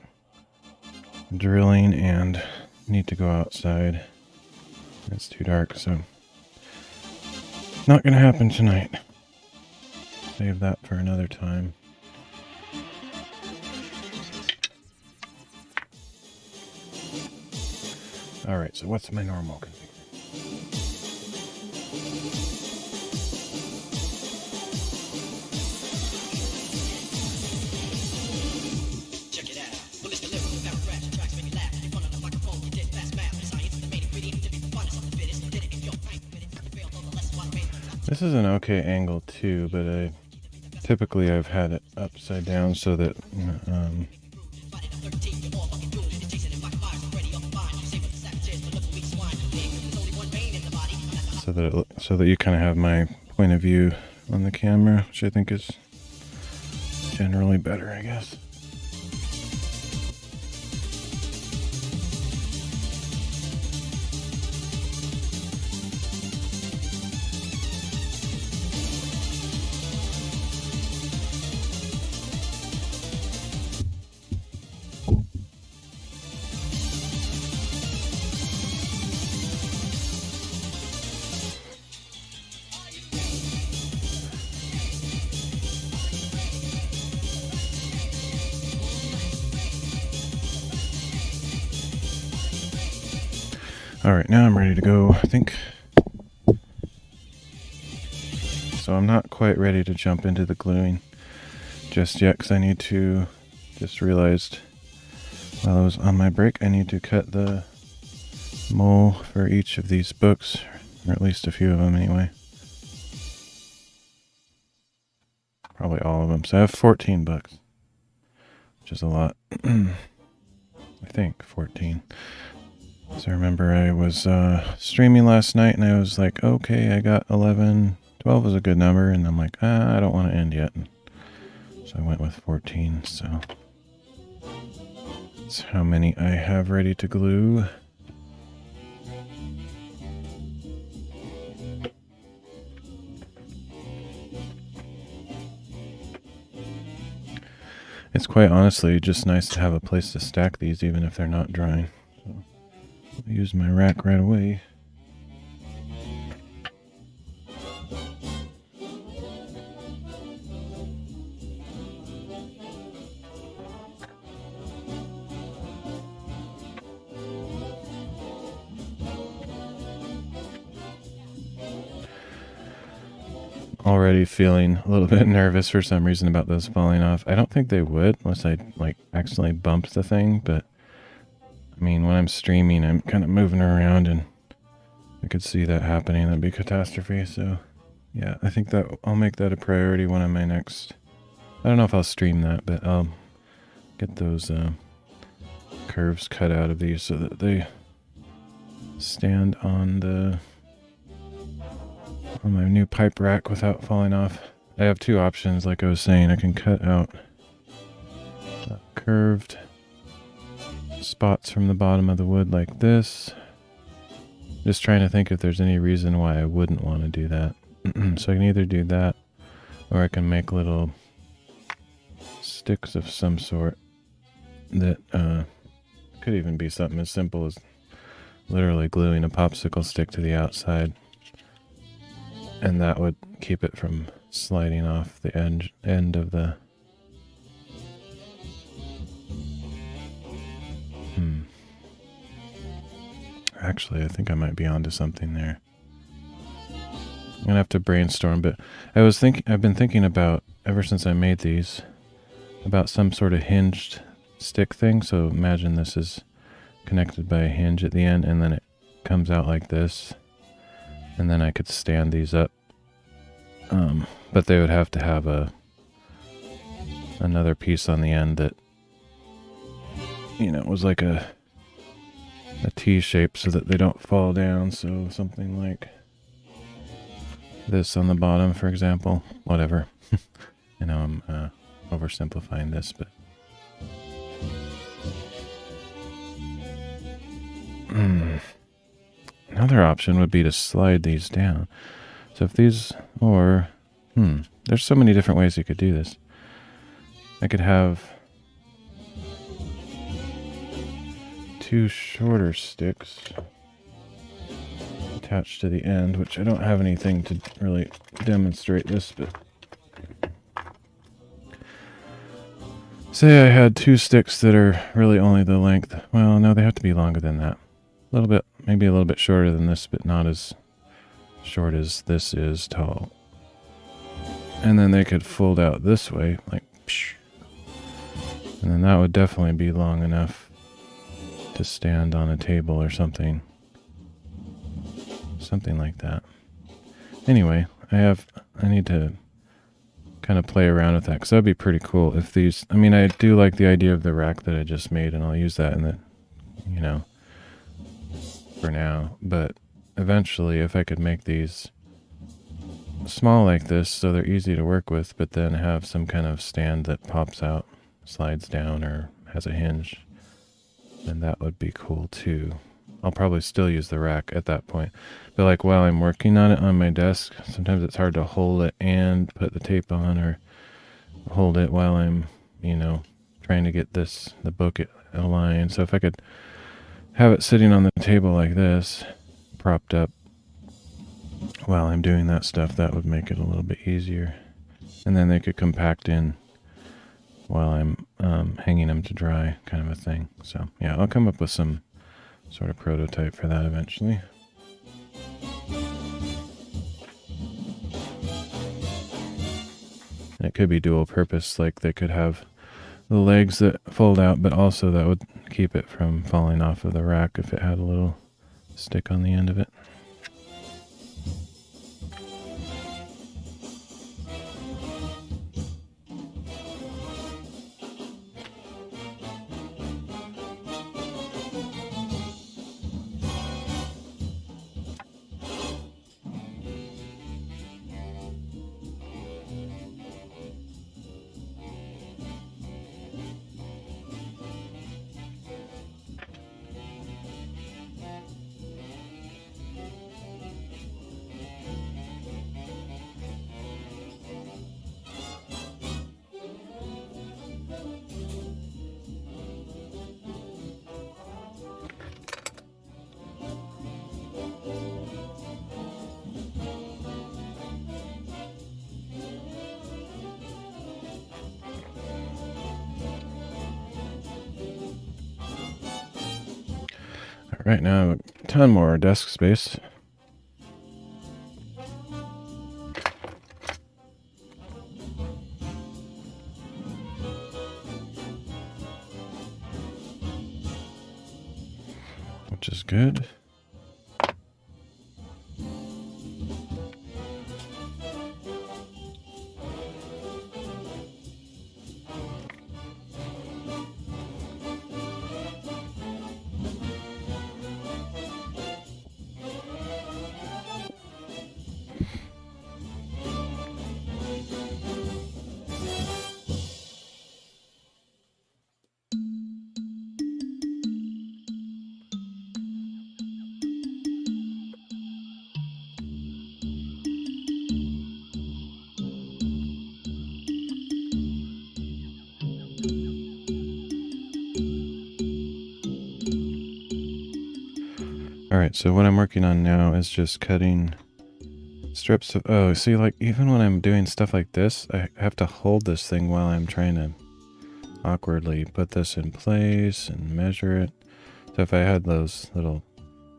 drilling and need to go outside. It's too dark, so not going to happen tonight. Save that for another time. Alright, so what's my normal configuration? This is an okay angle too, but typically I've had it upside down so that so that you kind of have my point of view on the camera, which I think is generally better, I guess. Alright, now I'm ready to go, I think. So I'm not quite ready to jump into the gluing just yet, because I need to, just realized while I was on my break, I need to cut the mole for each of these books, or at least a few of them anyway. Probably all of them. So I have 14 books, which is a lot. I think 14. So I remember I was streaming last night and I was like, okay, I got 11. 12 is a good number. And I'm like, I don't want to end yet. So I went with 14. So that's how many I have ready to glue. It's quite honestly just nice to have a place to stack these even if they're not drying. So I'll use my rack right away. Already feeling a little bit nervous for some reason about those falling off. I don't think they would unless I like accidentally bumped the thing, but I mean when I'm streaming I'm kind of moving around and I could see that happening. That'd be a catastrophe. So yeah, I think that I'll make that a priority one of my next. I don't know if I'll stream that, but I'll get those curves cut out of these so that they stand on my new pipe rack without falling off. I have two options, like I was saying. I can cut out curved spots from the bottom of the wood like this. Just trying to think if there's any reason why I wouldn't want to do that. So I can either do that, or I can make little sticks of some sort that could even be something as simple as literally gluing a popsicle stick to the outside. And that would keep it from sliding off the end of the... Actually, I think I might be onto something there. I'm gonna have to brainstorm, but I've been thinking about, ever since I made these, about some sort of hinged stick thing. So imagine this is connected by a hinge at the end, and then it comes out like this. And then I could stand these up. But they would have to have another piece on the end that, you know, was like a T shape so that they don't fall down. So something like this on the bottom, for example. Whatever. I know I'm oversimplifying this, but another option would be to slide these down. So if these, or, there's so many different ways you could do this. I could have two shorter sticks attached to the end, which I don't have anything to really demonstrate this, but say I had two sticks that are really only the length. Well, no, they have to be longer than that. A little bit, maybe a little bit shorter than this, but not as short as this is tall. And then they could fold out this way, like, psh. And then that would definitely be long enough to stand on a table or something. Something like that. Anyway, I need to kind of play around with that, because that would be pretty cool if these, I mean, I do like the idea of the rack that I just made, and I'll use that in the, you know, for now, but eventually if I could make these small like this so they're easy to work with, but then have some kind of stand that pops out, slides down, or has a hinge, then that would be cool too. I'll probably still use the rack at that point, but like while I'm working on it on my desk, sometimes it's hard to hold it and put the tape on, or hold it while I'm, you know, trying to get the book aligned. So if I could have it sitting on the table like this, propped up while I'm doing that stuff, that would make it a little bit easier. And then they could compact in while I'm hanging them to dry, kind of a thing. So yeah, I'll come up with some sort of prototype for that eventually. And it could be dual purpose, like they could have the legs that fold out, but also that would keep it from falling off of the rack if it had a little stick on the end of it. Right now, a ton more desk space. Which is good. Alright, so what I'm working on now is just cutting strips of... Oh, see, like, even when I'm doing stuff like this, I have to hold this thing while I'm trying to awkwardly put this in place and measure it. So if I had those little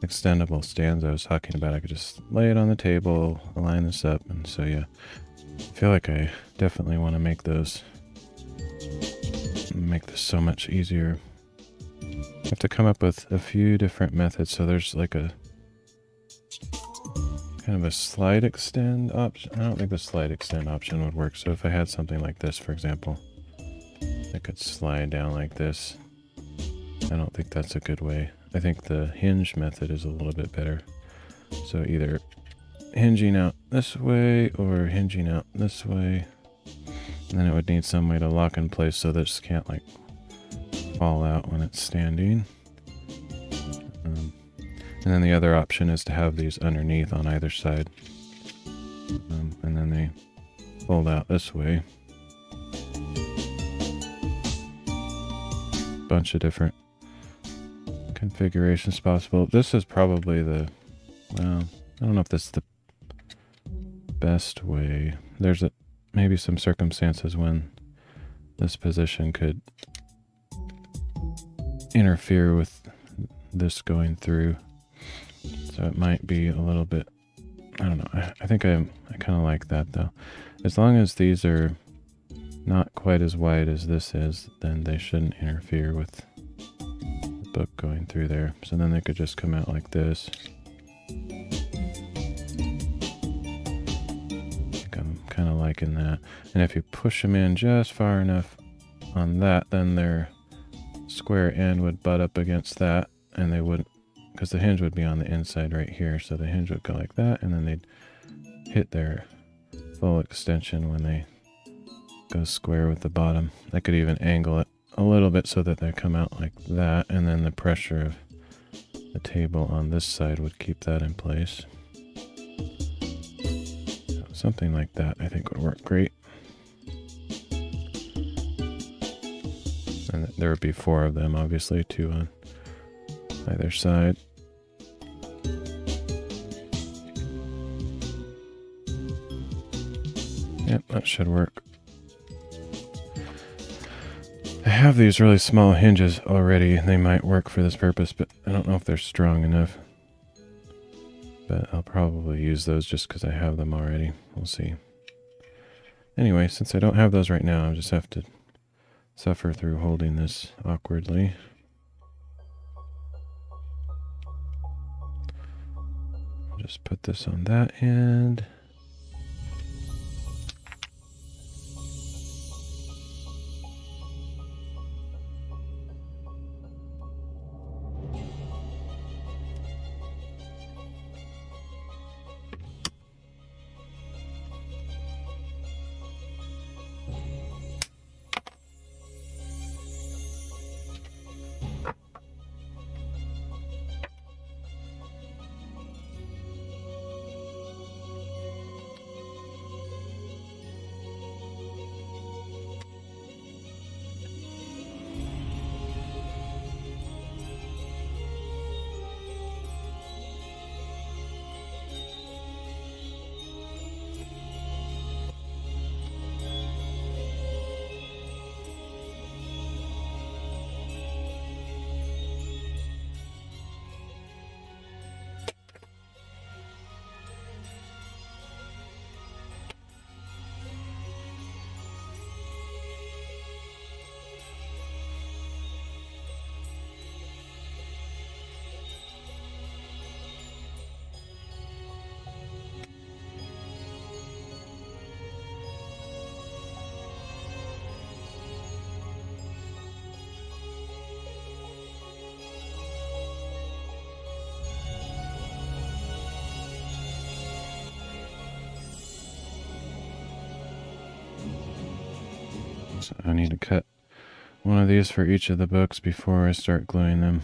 extendable stands I was talking about, I could just lay it on the table, align this up, and so yeah. I feel like I definitely want to make those... make this so much easier. I have to come up with a few different methods. So there's like a kind of a slide extend option. I don't think the slide extend option would work. So if I had something like this, for example, I could slide down like this. I don't think that's a good way. I think the hinge method is a little bit better. So either hinging out this way or hinging out this way. And then it would need some way to lock in place so this can't like fall out when it's standing. And then the other option is to have these underneath on either side. And then they fold out this way. Bunch of different configurations possible. This is probably the, well, I don't know if this is the best way. There's maybe some circumstances when this position could interfere with this going through, so it might be a little bit, I don't know, I think I kind of like that though. As long as these are not quite as wide as this is, then they shouldn't interfere with the book going through there. So then they could just come out like this. I think I'm kind of liking that. And if you push them in just far enough on that, then they're square end would butt up against that, and they wouldn't, because the hinge would be on the inside right here, so the hinge would go like that, and then they'd hit their full extension when they go square with the bottom. I could even angle it a little bit so that they come out like that, and then the pressure of the table on this side would keep that in place. Something like that I think would work great. And there would be 4 of them, obviously, 2 on either side. Yep, that should work. I have these really small hinges already. They might work for this purpose, but I don't know if they're strong enough. But I'll probably use those just because I have them already. We'll see. Anyway, since I don't have those right now, I just have to suffer through holding this awkwardly. Just put this on that end. So I need to cut one of these for each of the books before I start gluing them.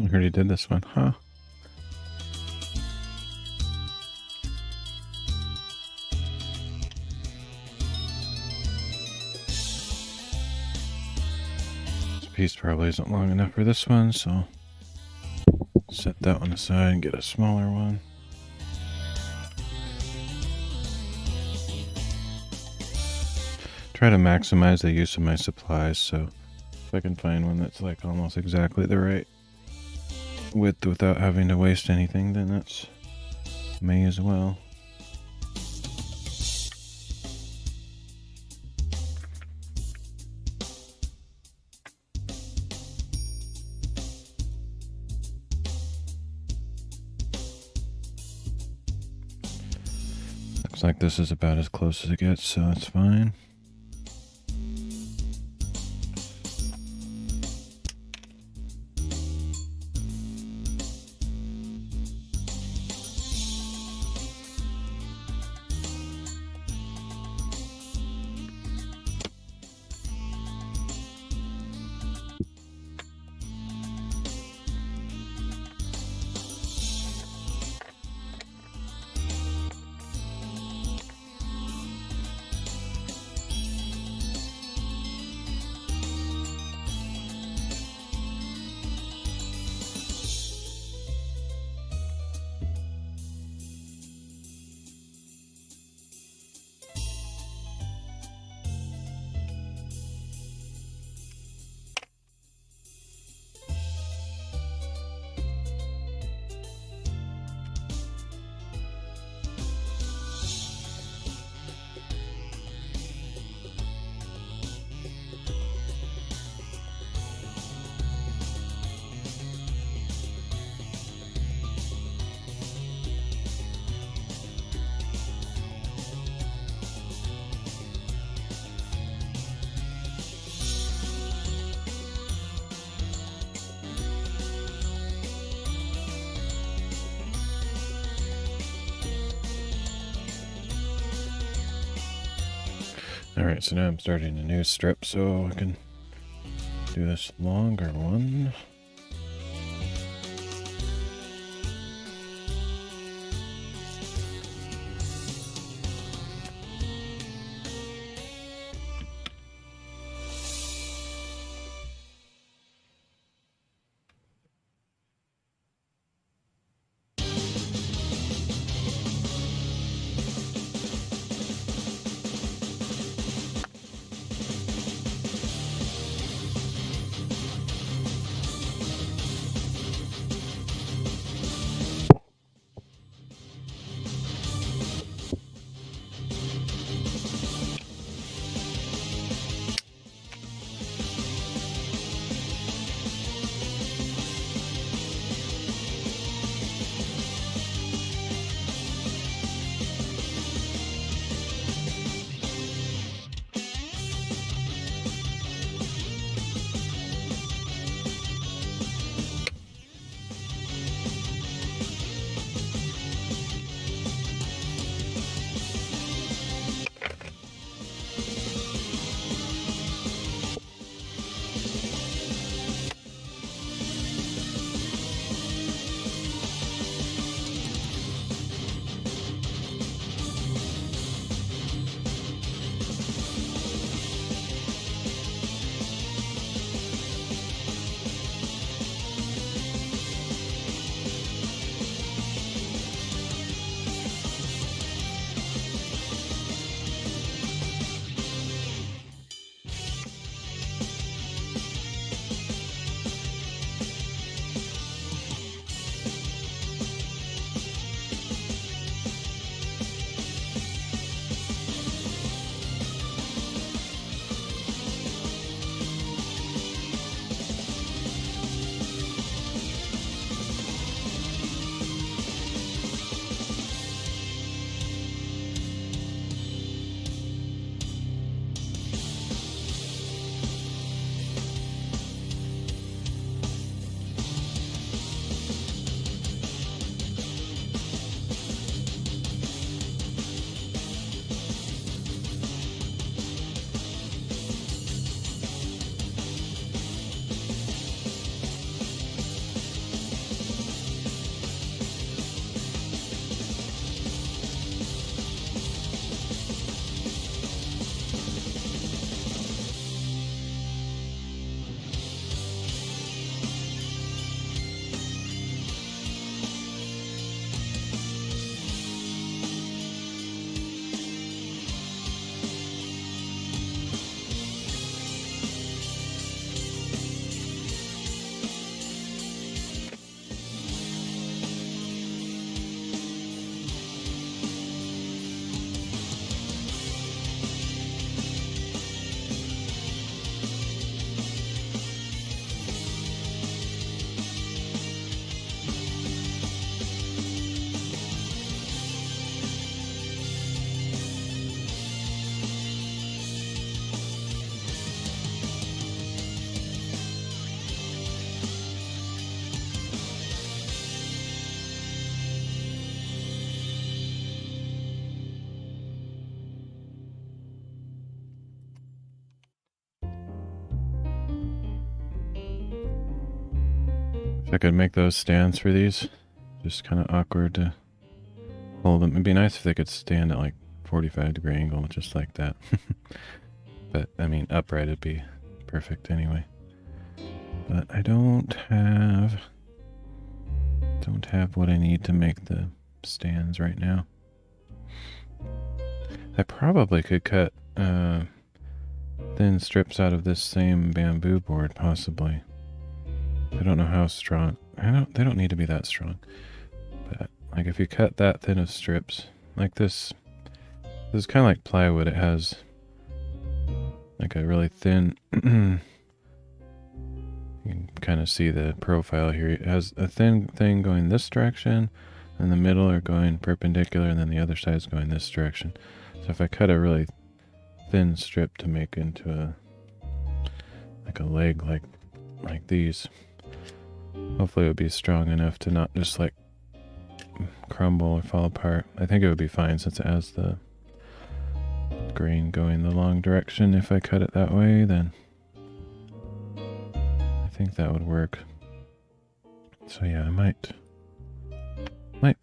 I already did this one, huh? This piece probably isn't long enough for this one, so set that one aside and get a smaller one. Try to maximize the use of my supplies, so if I can find one that's like almost exactly the right width without having to waste anything, then that's may as well. Looks like this is about as close as it gets, so it's fine. Alright, so now I'm starting a new strip so I can do this longer one. I could make those stands for these. Just kind of awkward to hold them. It'd be nice if they could stand at like 45-degree angle, just like that. But, I mean, upright would be perfect anyway. But I don't have what I need to make the stands right now. I probably could cut thin strips out of this same bamboo board, possibly. I don't know how strong. They don't need to be that strong. But like if you cut that thin of strips, like this is kind of like plywood. It has like a really thin. You can kind of see the profile here. It has a thin thing going this direction, and the middle are going perpendicular, and then the other side is going this direction. So if I cut a really thin strip to make into a leg like these, hopefully it would be strong enough to not just like crumble or fall apart. I think it would be fine since it has the grain going the long direction. If I cut it that way, then I think that would work. So yeah, I might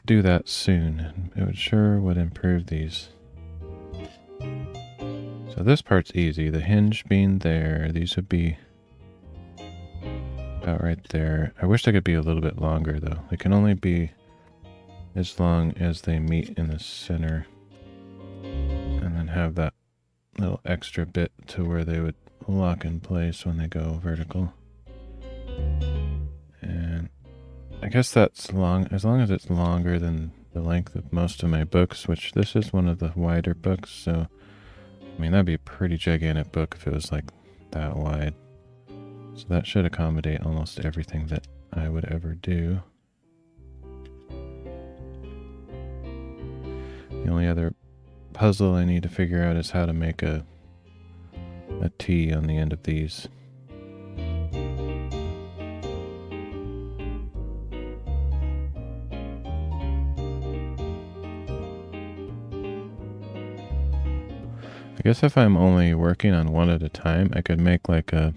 do that soon. It would improve these. So this part's easy. The hinge being there, these would be about right there. I wish they could be a little bit longer though. They can only be as long as they meet in the center, and then have that little extra bit to where they would lock in place when they go vertical. And I guess that's long as long as it's longer than the length of most of my books, which this is one of the wider books, so I mean that'd be a pretty gigantic book if it was like that wide. So that should accommodate almost everything that I would ever do. The only other puzzle I need to figure out is how to make a T on the end of these. I guess if I'm only working on one at a time, I could make like a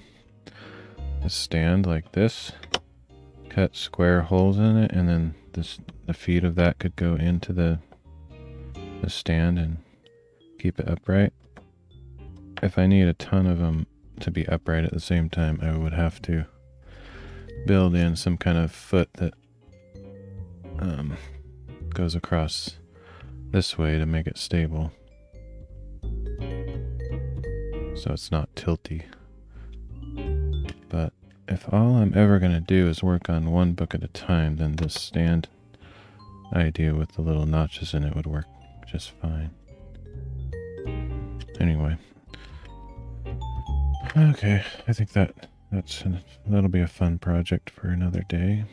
stand like this, cut square holes in it, and then the feet of that could go into the stand and keep it upright. If I need a ton of them to be upright at the same time, I would have to build in some kind of foot that goes across this way to make it stable, so it's not tilty. But if all I'm ever going to do is work on one book at a time, then this stand idea with the little notches in it would work just fine. Anyway. Okay, I think that'll be a fun project for another day.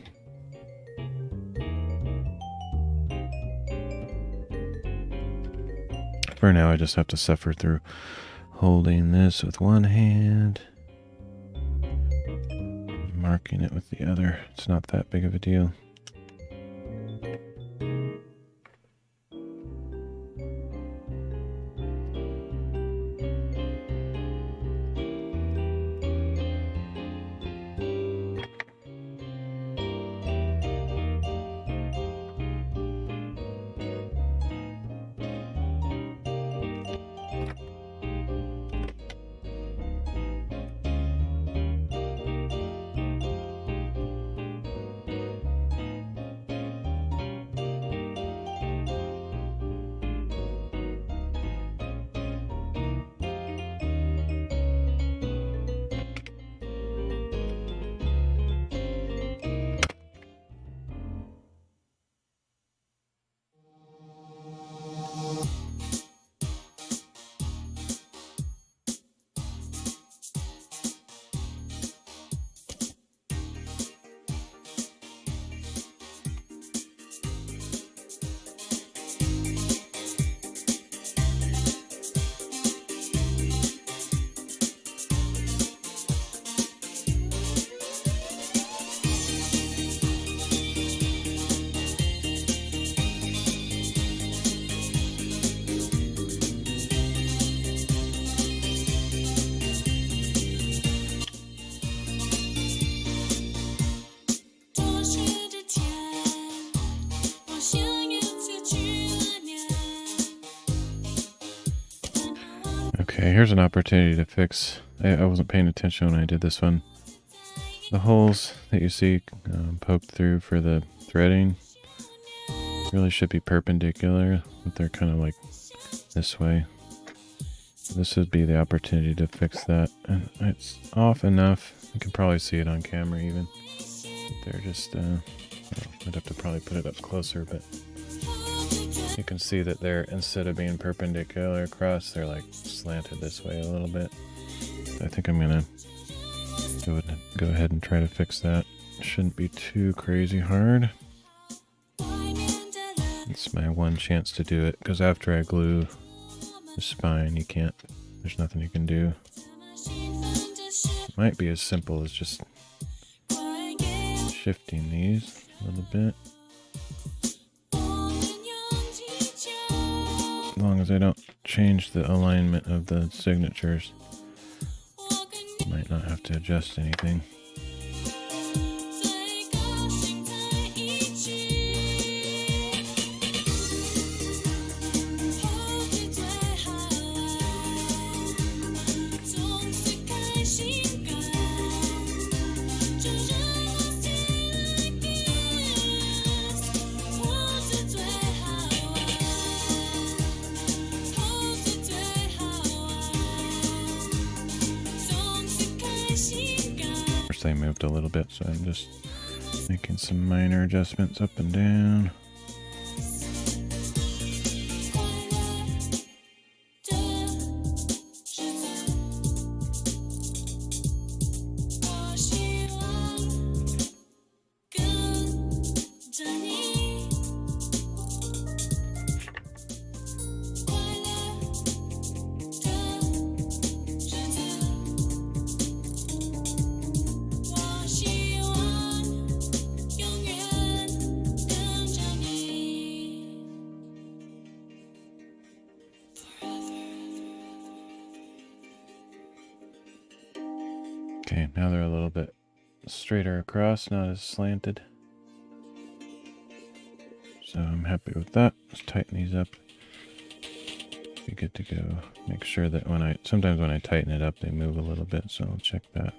For now, I just have to suffer through holding this with one hand, marking it with the other. It's not that big of a deal. Okay, here's an opportunity to fix. I wasn't paying attention when I did this one. The holes that you see poked through for the threading really should be perpendicular, but they're kind of like this way. This would be the opportunity to fix that. And it's off enough. You can probably see it on camera even. They're just, I'd have to probably put it up closer, but you can see that they're, instead of being perpendicular across, they're like slanted this way a little bit. I think I'm gonna go ahead and try to fix that. Shouldn't be too crazy hard. It's my one chance to do it, because after I glue the spine, you can't, there's nothing you can do. It might be as simple as just shifting these a little bit. As long as I don't change the alignment of the signatures, might not have to adjust anything. They moved a little bit, so I'm just making some minor adjustments up and down. Okay, now they're a little bit straighter across, not as slanted. So I'm happy with that. Let's tighten these up. Be good to go. Make sure that sometimes when I tighten it up, they move a little bit, so I'll check that.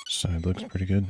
Side looks pretty good.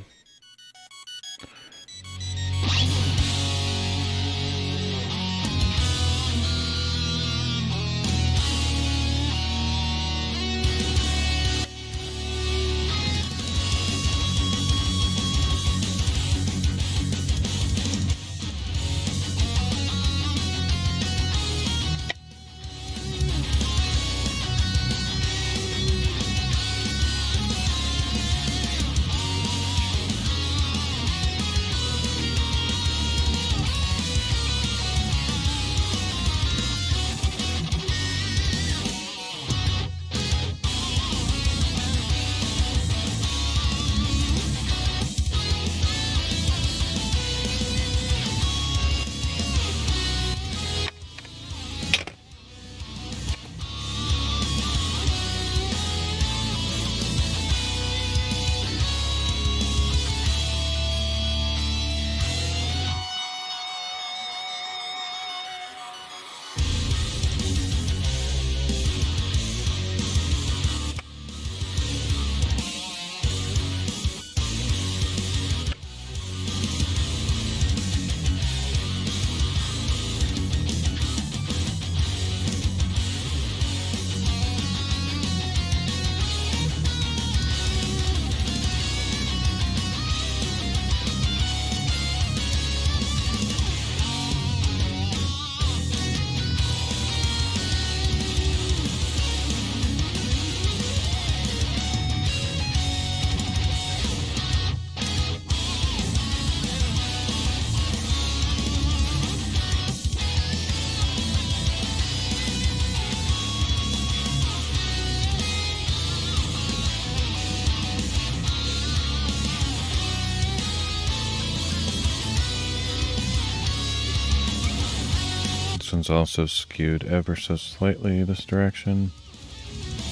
one's also skewed ever so slightly this direction,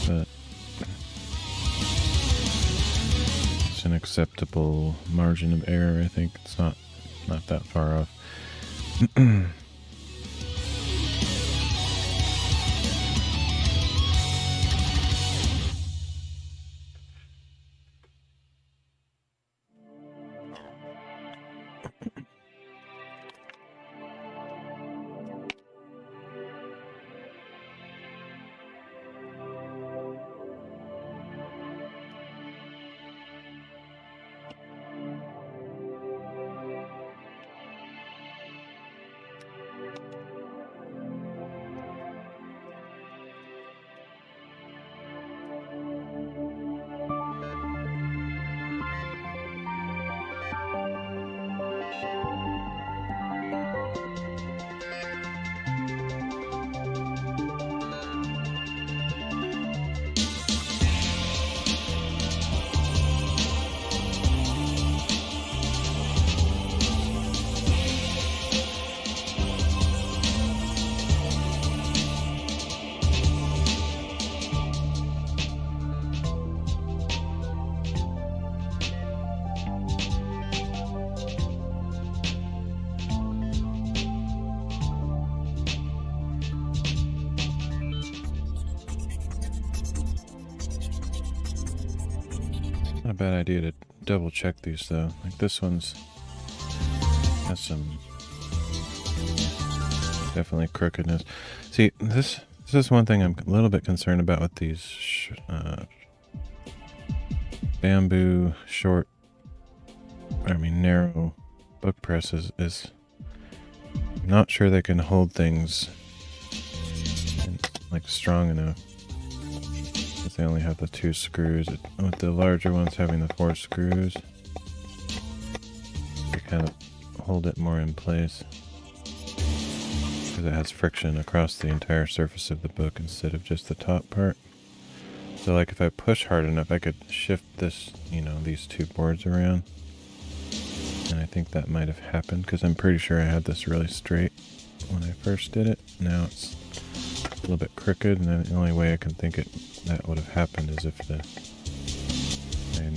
but it's an acceptable margin of error. I think it's not that far off. Not a bad idea to double check these though. Like this one's has some definitely crookedness. See, this is one thing I'm a little bit concerned about with these bamboo narrow book presses is I'm not sure they can hold things like strong enough. Because they only have the 2 screws. With the larger ones having the 4 screws, they kind of hold it more in place. Because it has friction across the entire surface of the book instead of just the top part. So like if I push hard enough, I could shift this, these 2 boards around. And I think that might have happened because I'm pretty sure I had this really straight when I first did it. Now it's a little bit crooked, and then the only way I can think that would have happened is if I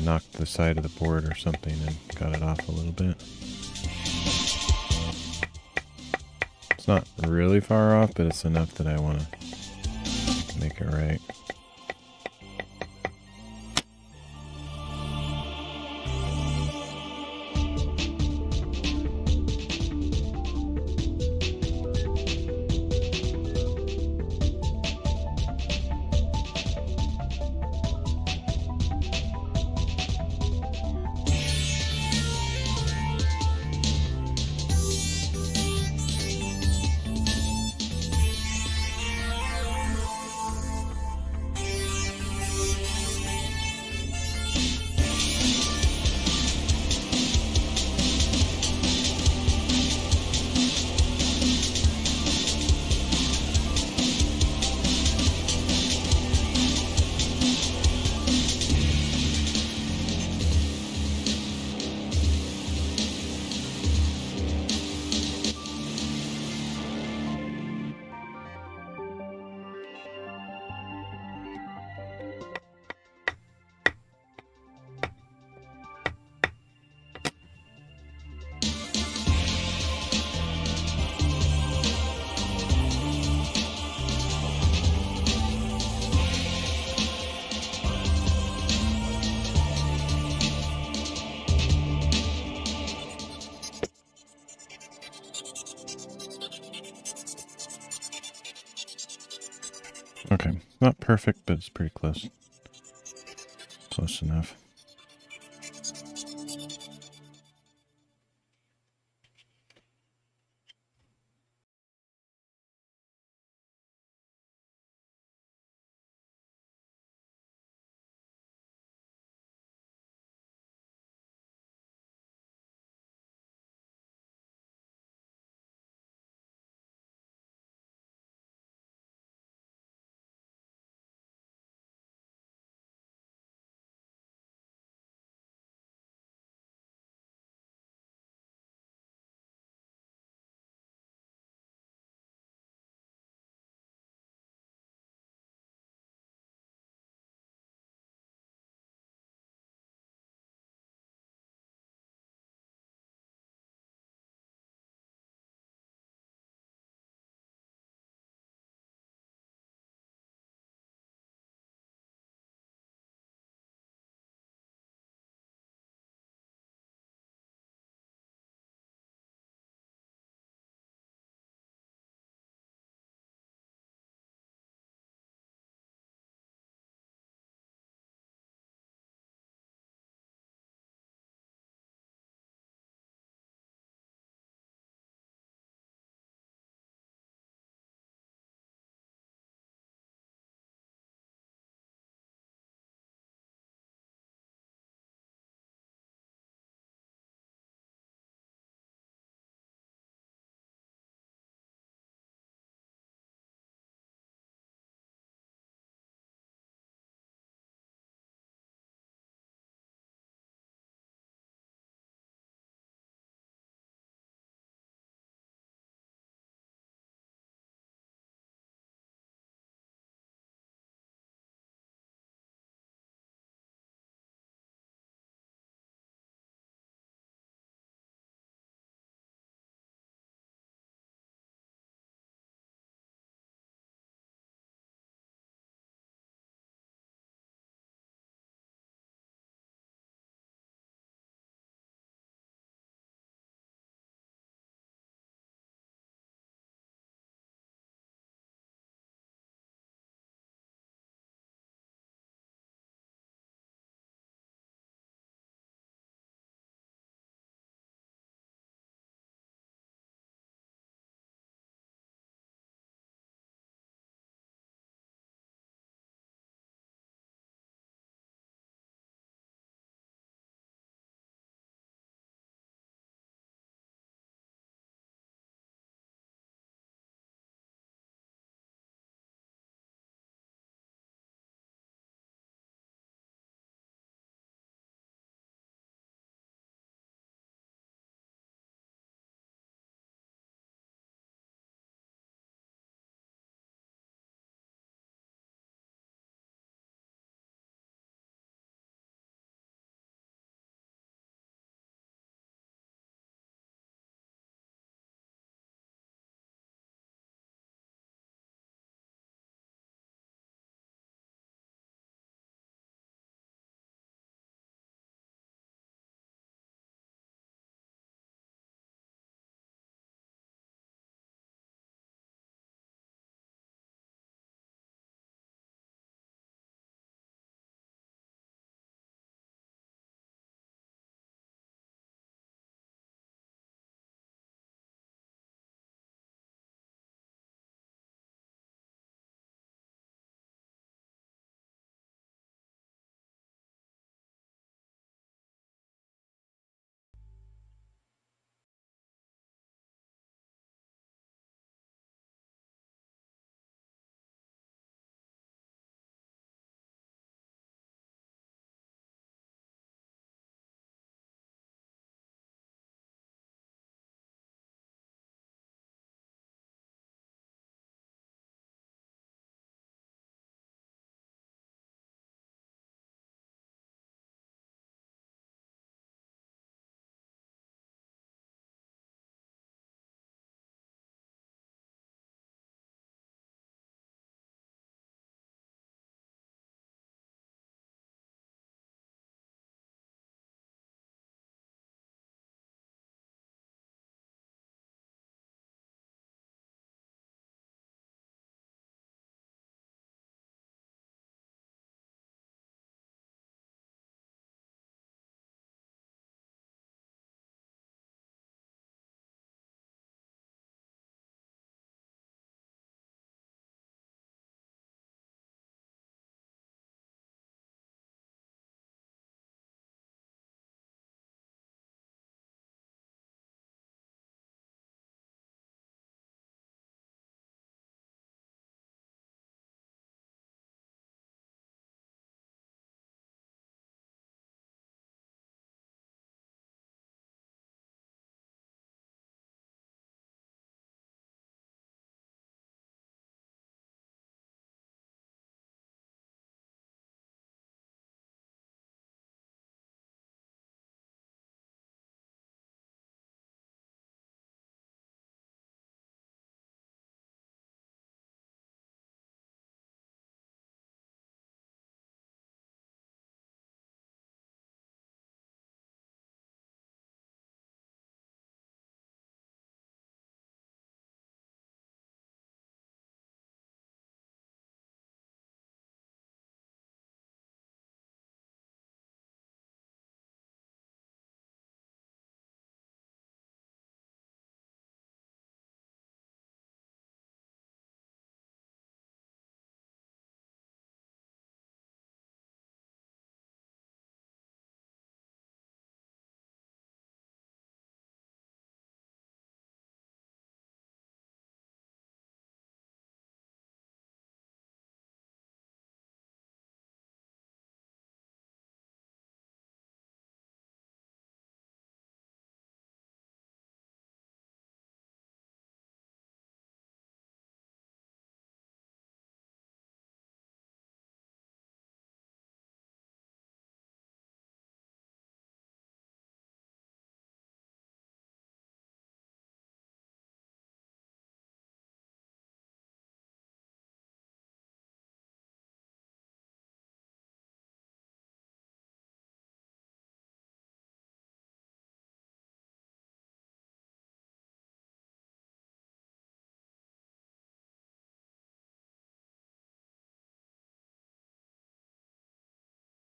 knocked the side of the board or something and got it off a little bit. It's not really far off, but it's enough that I want to make it right. Okay, not perfect, but it's pretty close. Close enough.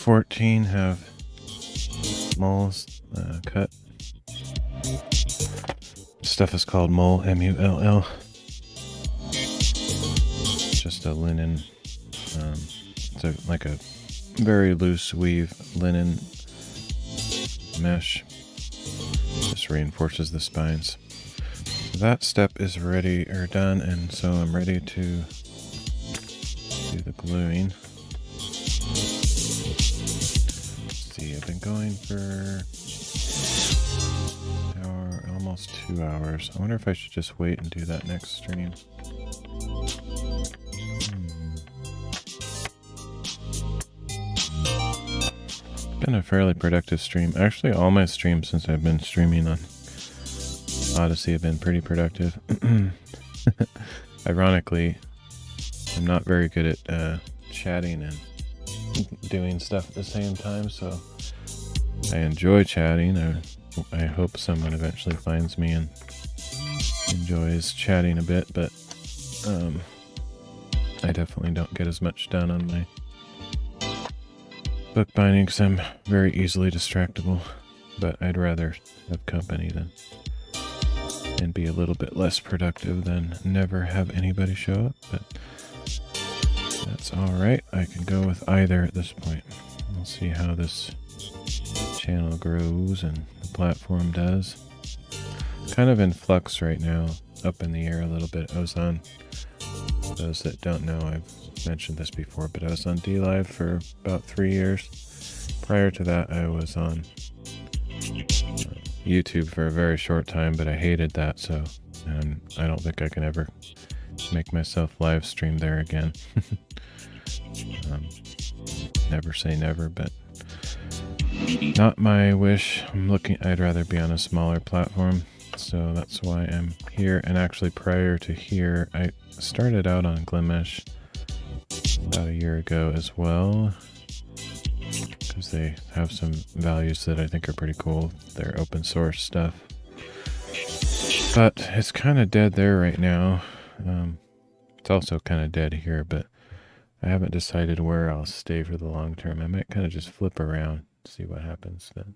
14 have moles cut. Stuff is called mull, M-U-L-L. Just a linen, it's like a very loose weave linen mesh. Just reinforces the spines. So that step is ready or done, and so I'm ready to do the gluing. Let's see, I've been going for an hour, almost 2 hours. I wonder if I should just wait and do that next stream. Been a fairly productive stream. Actually, all my streams since I've been streaming on Odysee have been pretty productive. Ironically, I'm not very good at chatting and doing stuff at the same time, so I enjoy chatting. I hope someone eventually finds me and enjoys chatting a bit, but I definitely don't get as much done on my bookbinding because I'm very easily distractible, but I'd rather have company and be a little bit less productive than never have anybody show up, but that's alright. I can go with either at this point. We'll see how this channel grows and the platform does. Kind of in flux right now, up in the air a little bit. I was on, those that don't know, I've mentioned this before, but I was on DLive for about 3 years. Prior to that, I was on YouTube for a very short time, but I hated that, so I don't think I can ever make myself live stream there again. Never say never, but not my wish. I'd rather be on a smaller platform, so that's why I'm here. And actually prior to here, I started out on Glimesh about a year ago as well, because they have some values that I think are pretty cool. They're open source stuff, but it's kind of dead there right now. It's also kind of dead here, but I haven't decided where I'll stay for the long term. I might kind of just flip around, see what happens then.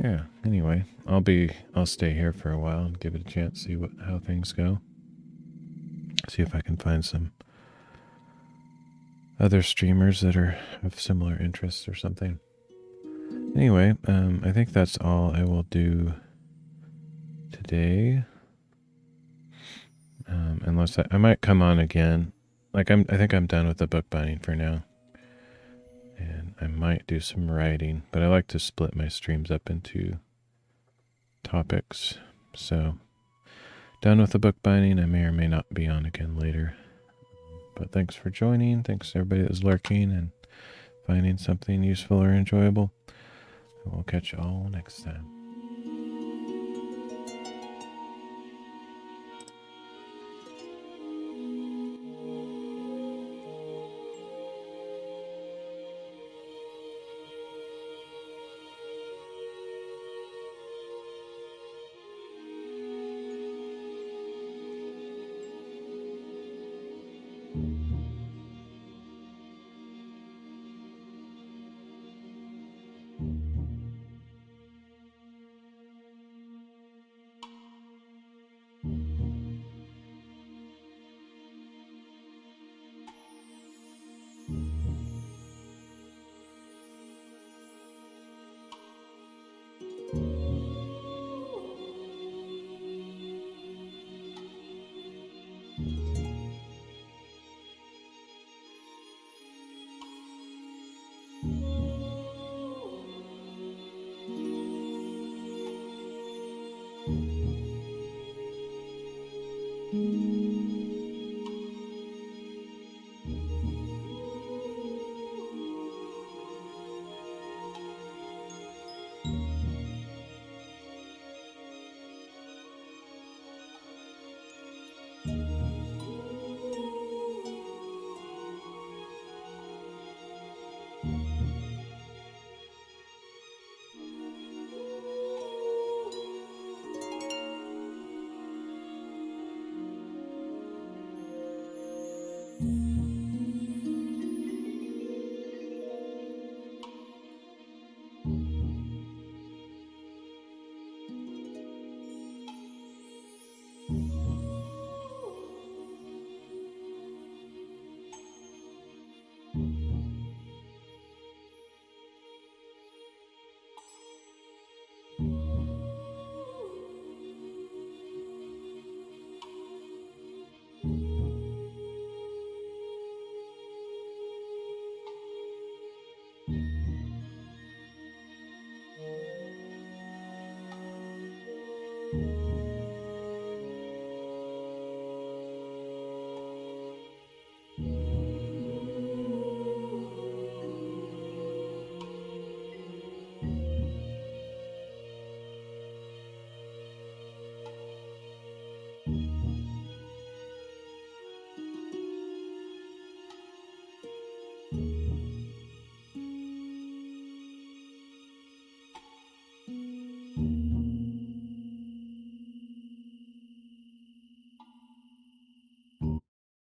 Yeah, anyway, I'll stay here for a while and give it a chance, see how things go. See if I can find some other streamers that have similar interests or something. Anyway, I think that's all I will do today. Unless I might come on again. Like I think I'm done with the bookbinding for now. And I might do some writing, but I like to split my streams up into topics. So, done with the bookbinding. I may or may not be on again later. But thanks for joining. Thanks to everybody that was lurking and finding something useful or enjoyable. And we'll catch you all next time.